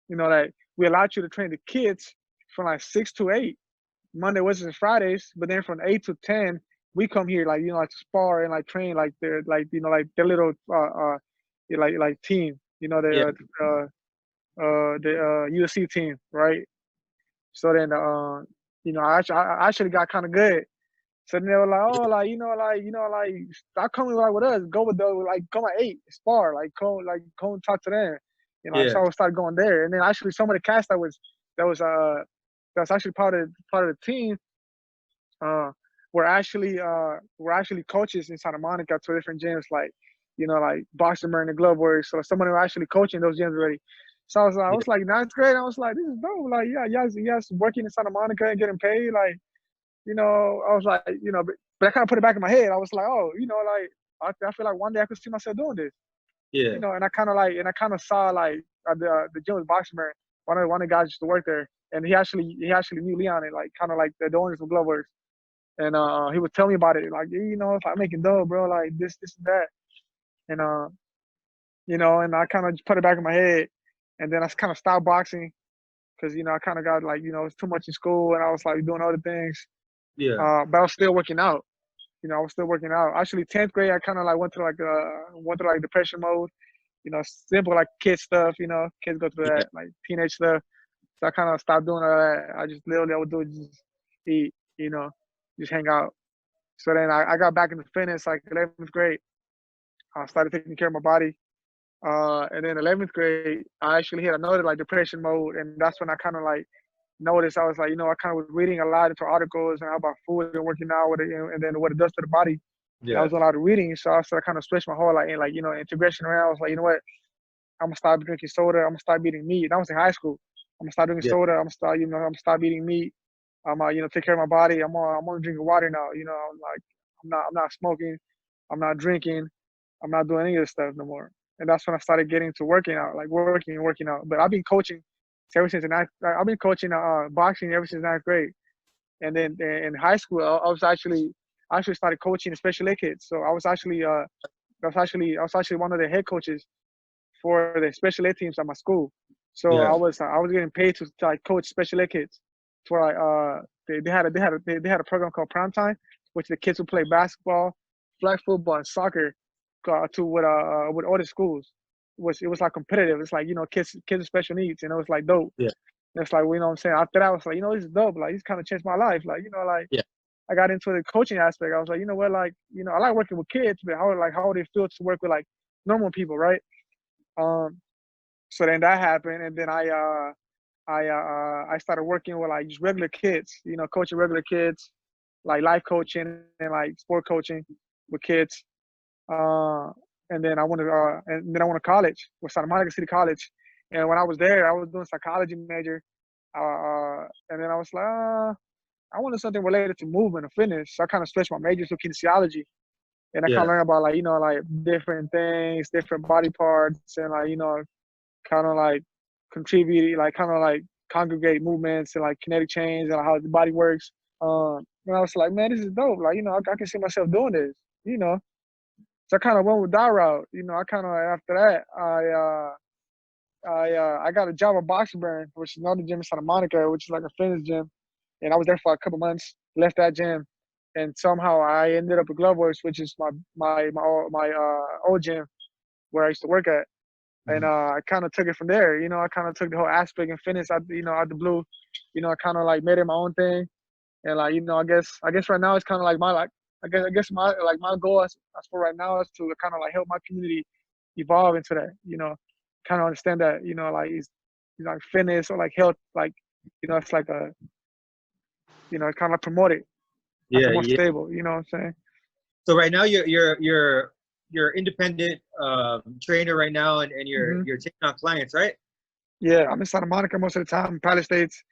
that we allowed you to train the kids from like 6 to 8 Monday, Wednesdays, and Fridays, but then from 8 to 10 we come here like like to spar and like train like their little like team, Yeah. the USC team, right? So then I actually got kind of good. So then they were like, oh, like, stop coming like with us. Go with come at 8, spar, go and talk to them. Yeah. So I started going there. And then actually some of the cast that was actually part of the team, uh were actually coaches in Santa Monica to different gyms, like, like Boxer and the Glove Works. So someone who actually coaching those gyms already. So I Yeah. was like ninth grade, I was like, this is dope. Like, yeah, you guys working in Santa Monica and getting paid, like, I was like, but I kind of put it back in my head. I was like, oh, like I feel like one day I could see myself doing this, Yeah. and I kind of saw like the gym was Boxing Man. One of the guys used to work there, and he actually knew Leon, and like kind of like the owners of Glovers, and he would tell me about it, like, if I'm making dough, bro, like this and that, and and I kind of put it back in my head, and then I kind of stopped boxing because I kind of got like it was too much in school, and I was like doing other things, Yeah. but I was still working out. I was still working out. Actually, 10th grade, I kind of like went through like depression mode. Simple like kid stuff. Kids go through Yeah. that, like teenage stuff. So I kind of stopped doing all that. I just literally I would do is just eat, just hang out. So then I got back into fitness like 11th grade. I started taking care of my body. And then 11th grade, I actually hit another like depression mode, and that's when I kind of like noticed. I was like, I kind of was reading a lot into articles and about food and working out with it, and then what it does to the body. And I Yeah. was doing a lot of reading, so I kind of switched my whole like integration around. I was like, you know what, I'm gonna stop drinking soda. I'm gonna stop eating meat. That was in high school. I'm gonna stop drinking Yeah. soda. I'm gonna stop eating meat. I'm take care of my body. I'm only drinking water now. I'm like I'm not smoking. I'm not drinking. I'm not doing any of this stuff no more. And that's when I started getting to working out, like working out. But I've been coaching ever since I've been coaching boxing ever since ninth grade. And then in high school, I actually started coaching the special ed kids. So I was actually one of the head coaches for the special ed teams at my school. So Yeah. I was getting paid to like coach special ed kids for like they had a program called Prime Time, which the kids would play basketball, flag football, and soccer to with other schools. It was like competitive. It's like kids with special needs, and it was like dope. Yeah. And it's like what I'm saying. After that, I was like, this is dope. Like, this kind of changed my life. Like, like Yeah. I got into the coaching aspect. I was like, you know what, like, I like working with kids, but how would it feel to work with like normal people, right? Um, so then that happened, and then I started working with like just regular kids, coaching regular kids, like life coaching and like sport coaching with kids. Uh, and then I went to college with Santa Monica City College, and when I was there, I was doing psychology major, and then I was like, I wanted something related to movement and fitness. So I kind of switched my major to kinesiology, and I kind of Yeah. learned about like different things, different body parts, and like kind of like contribute, like kind of like congregate movements and like kinetic chains and how the body works. And I was like, man, this is dope. Like, I can see myself doing this. You know, so I kind of went with that route. I kind of after that, I got a job at Boxing Burn, which is another gym in Santa Monica, which is like a fitness gym, and I was there for a couple months. Left that gym, and somehow I ended up at Gloveworks, which is my old gym where I used to work at. And I kind of took it from there. I kind of took the whole aspect and fitness out the blue. I kind of like made it my own thing. And like, I guess right now it's kind of like I guess my goal as for right now is to kind of like help my community evolve into that. Kind of understand that. Like it's like fitness or like health, like it's like kind of like promote it as a Yeah, more yeah. stable. You know what I'm saying? So right now you're independent trainer right now, and Hmm. you're taking on clients, right? Yeah, I'm in Santa Monica most of the time, Pilot States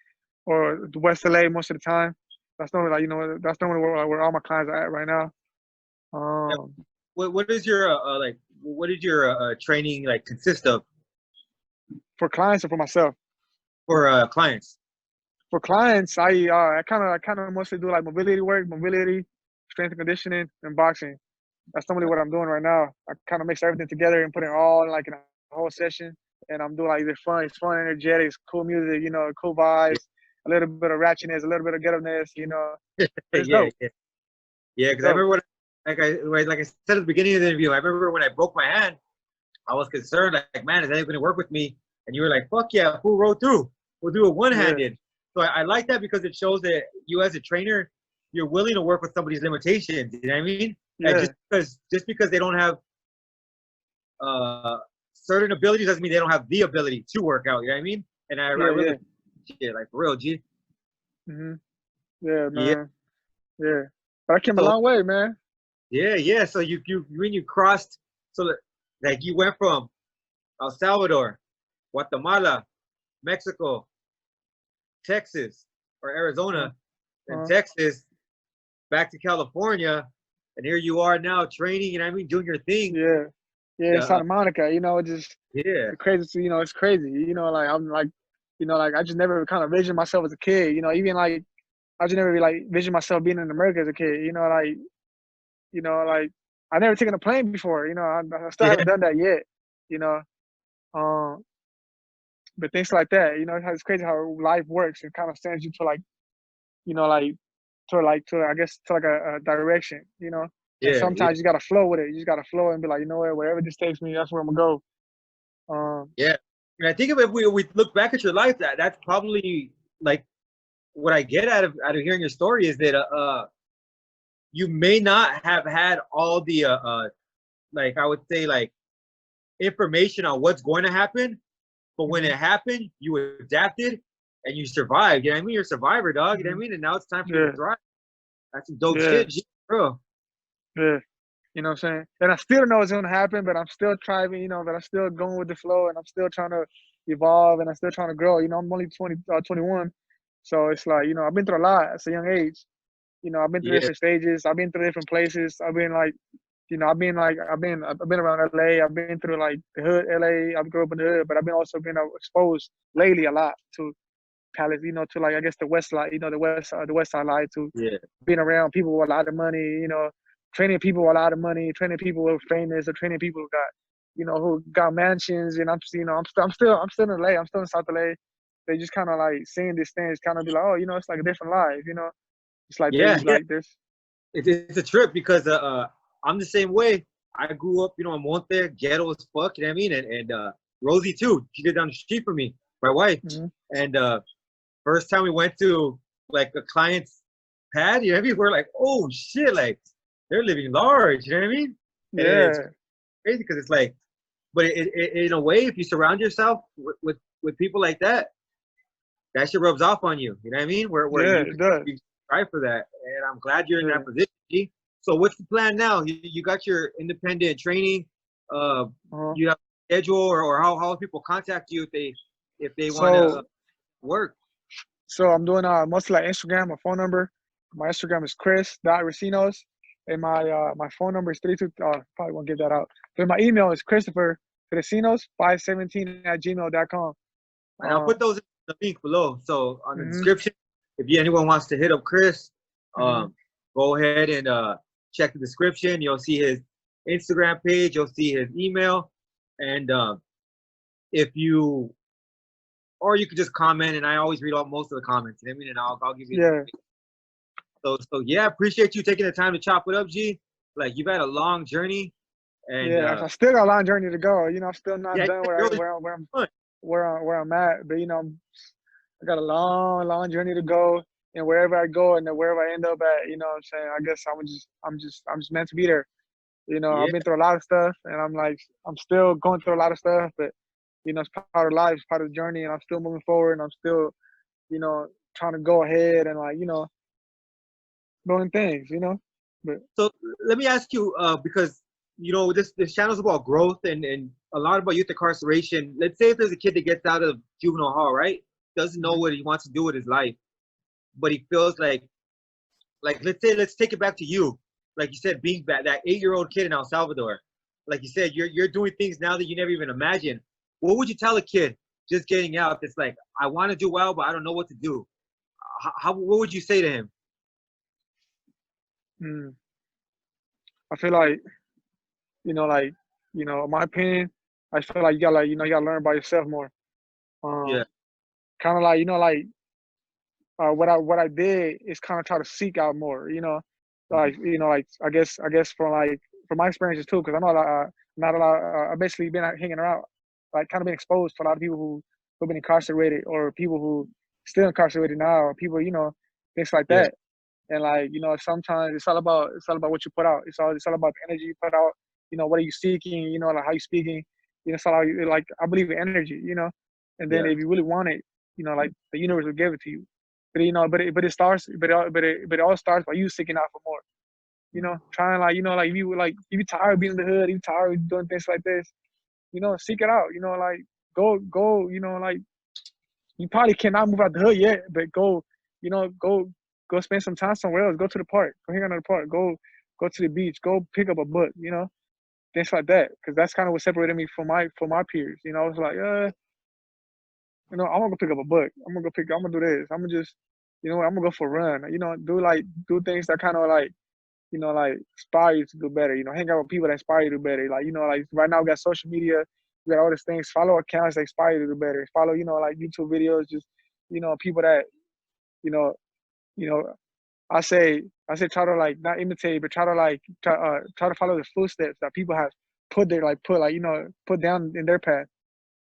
or the West LA most of the time. That's normally like that's normally where all my clients are at right now. Yeah. Um, What is your like what is your training like consist of for clients or for myself. for clients? For clients, I kind of mostly do like mobility work, mobility, strength and conditioning, and boxing. That's normally what I'm doing right now. I kind of mix everything together and put it all like in a whole session. And I'm doing like it's fun, energetic, it's cool music, cool Yeah, vibes, a little bit of ratchetness, a little bit of ghetto-ness. But it's yeah, dope. yeah. Yeah, It's because I dope. remember like I said at the beginning of the interview, I remember when I broke my hand, I was concerned, like, man, is anyone going to work with me? And you were like, fuck yeah, who rolled through? We'll do it Yeah, one-handed. So I like that because it shows that you as a trainer, you're willing to work with somebody's limitations. You know what I mean? And yeah, just because they don't have uh, certain abilities doesn't mean they don't have the ability to work out. You know what I mean? And I yeah, really yeah. appreciate it, like for real, G. Hmm. Yeah, Yeah. man. Yeah. But I came a So long way, man. yeah, yeah. So you when you crossed, so like you went from El Salvador, Guatemala, Mexico, Texas, or Uh, Arizona, and uh, Texas back to California, and here you are now training, and I mean doing your thing. yeah. Yeah, in Uh, Santa Monica, just yeah, the crazy, it's crazy. Like I'm like, like I just never kind of visioned myself as a kid. Even like I just never like visioned myself being in America as a kid. Like I never taken a plane before. I still yeah, haven't done that yet. You know, um, but things like that. It's crazy how life works and kind of sends you to like, like to I guess to like a direction. And yeah, yeah, sometimes you gotta flow with it. You just gotta flow and be like, what, wherever this takes me, that's where I'm gonna go. yeah. And I think if we look back at your life, that's probably like what I get out of hearing your story is that you may not have had all the like I would say like information on what's going to happen, but when Mhm, it happened, you adapted and you survived. You know what I mean? You're a survivor, dog. You know what I mhm. mean? And now it's time for you to Yeah, thrive. That's some dope yeah, shit, bro. yeah. You know what I'm saying? And I still don't know what's gonna happen, but I'm still trying, but I'm still going with the flow and I'm still trying to evolve and I'm still trying to grow. I'm only 21. So it's like, I've been through a lot at a young age. I've been through Yeah, different stages, I've been through different places. I've been like, I've been around LA, I've been through like the hood, LA, I grew up in the hood, but I've been also been exposed lately a lot to Cali, to like I guess the west side, the west side life, to yeah, being around people with a lot of money, training people with a lot of money, training people who are famous, or training people who got mansions. And I'm still in LA, I'm still in South LA. They just kind of like seeing these things, kind of be like, oh, it's like a different life. It's like yeah, there's yeah. like this. It's a trip because I'm the same way. I grew up, in Monte, ghetto as fuck. You know what I mean? And Rosie too. She lived down the street from me, my wife. Hmm. And first time we went to like a client's pad, you know what I mean? We're like, oh shit, like they're living large. You know what I mean? And it's Yeah, crazy because it's like, but in a way, if you surround yourself with people like that, that shit rubs off on you. You know what I mean? Where yeah, it does. you strive for that, and I'm glad you're in that Yeah. position. G. So what's the plan now? You got your independent training. Uh, Uh-huh. you have a schedule, or how people contact you if they want to So work. So I'm doing mostly like Instagram, my phone number. My Instagram is Chris.Recinos. And my phone number is 32 probably won't give that out. But my email is Christopher Recinos517 @gmail.com. And I'll put those in the link below. So on the Mhm, description, if anyone wants to hit up Chris, mhm. go ahead and check the description. You'll see his Instagram page. You'll see his email, and if you or you could just comment, and I always read most of the comments. You know what I mean? And I'll give you the Yeah. information. So yeah, appreciate you taking the time to chop it up, G. Like you've had a long journey, and Yeah, I still got a long journey to go. You know, I'm still not yeah, done you're only fun. where I'm at. But you know, I got a long journey to go, and wherever I go and then wherever I end up at, you know what I'm saying? I guess I'm just meant to be there. You know, Yeah. I've been through a lot of stuff, and I'm still going through a lot of stuff, but you know, it's part of life, it's part of the journey, and I'm still moving forward, and I'm still, you know, trying to go ahead and like, you know, doing things, you know. But So let me ask you, because you know this channel is about growth and a lot about youth incarceration. Let's say if there's a kid that gets out of juvenile hall, right? Doesn't know what he wants to do with his life, but he feels like let's take it back to you. Like you said, being that 8-year-old kid in El Salvador. Like you said, you're doing things now that you never even imagined. What would you tell a kid just getting out that's like, I want to do well, but I don't know what to do? What would you say to him? mm, I feel like, like, in my opinion, I feel like you gotta learn by yourself more. Yeah, Um, Kind of like, what I did is kind of try to seek out more, like, like I guess from my experiences too, because I know a lot, not a lot. I basically been out hanging around, like kind of been exposed to a lot of people who've been incarcerated or people who still incarcerated now, or people, things like yeah, that. And like, sometimes it's all about what you put out. It's all about the energy you put out. What are you seeking? Like how you speaking. It's all like I believe in energy. And then yeah, if you really want it, like the universe will give it to you. But it starts, but it all starts by you seeking out for more. Trying like if you tired of being in the hood, if you tired of doing things like this, seek it out. Like go. Like you probably cannot move out the hood yet, but go. Go spend some time somewhere else. Go to the park. Go hang out in the park. Go to the beach. Go pick up a book. Things like that. Because that's kind of what separated me from my peers. I was like, I'm gonna go pick up a book. I'm gonna do this. I'm gonna just, I'm gonna go for a run. Do things that kind of like, like inspire you to do better. Hang out with people that inspire you to do better. Like right now we got social media, we got all these things. Follow accounts that inspire you to do better. Follow, like YouTube videos, just, people that, you know, you know, I say try to like not imitate, but try to follow the footsteps that people have put down in their path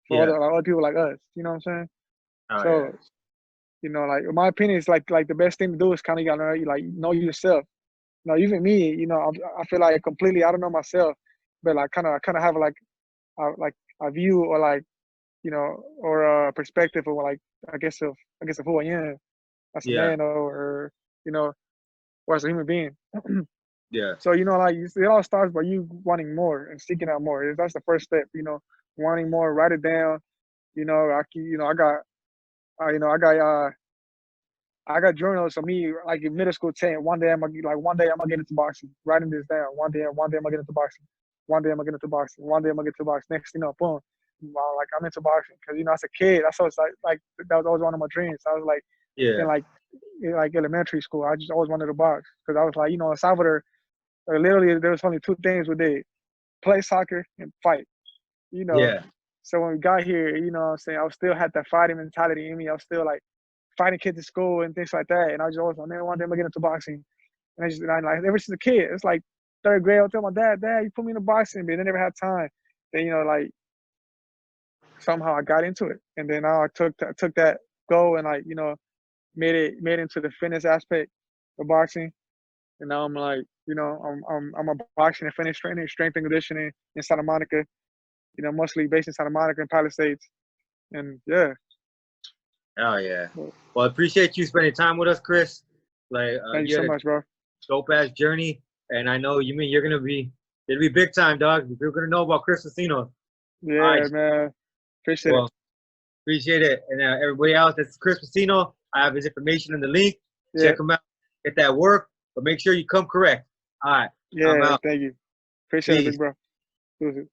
for yeah. other people like us. You know what I'm saying? Oh yeah, So, like in my opinion, it's like the best thing to do is kind of gotta know yourself. Even me, I feel like completely I don't know myself, but like kind of have like a view or like or a perspective of like I guess of who I am as a yeah, man or you know or as a human being. yeah, So like it all starts by you wanting more and seeking out more. That's the first step. Wanting more, write it down. I got I got journals of me like in middle school saying one day I'm gonna get into boxing. Writing this down. One day I'm gonna get into boxing. One day I'm gonna get into boxing. One day I'm gonna get into boxing. Next thing you know, boom. Like I'm into boxing because as a kid, that's always like that was always one of my dreams. I was like yeah, in elementary school, I just always wanted to box because I was like in Salvador, literally there was only two things we did: play soccer and fight. You know, yeah, so when we got here, what I'm saying, I still had that fighting mentality in me. I was still like fighting kids at school and things like that. And I was always like, man, one day I'm gonna get into boxing. And I like ever since a kid, it's like third grade, I'll tell my dad, you put me in the boxing, but I never had time. Then like somehow I got into it, and then now I took that goal and like made it into the fitness aspect of boxing. And now I'm like I'm a boxing and fitness trainer, strength and conditioning in Santa Monica. Mostly based in Santa Monica and Palisades. And yeah. oh yeah. Well, Well, I appreciate you spending time with us, Chris. Like thank you you so had a much, bro. dope ass journey, and I know you mean you're gonna be it'll be big time, dog. You're gonna know about Chris Recinos. All right. Yeah, man. Appreciate it. Well, appreciate it, and everybody else. That's Chris Recinos. I have his information in the link. Yeah, Check him out. Get that work, but make sure you come correct. All right. I'm yeah, out. thank you. Appreciate it, big Peace. bro. Lose it.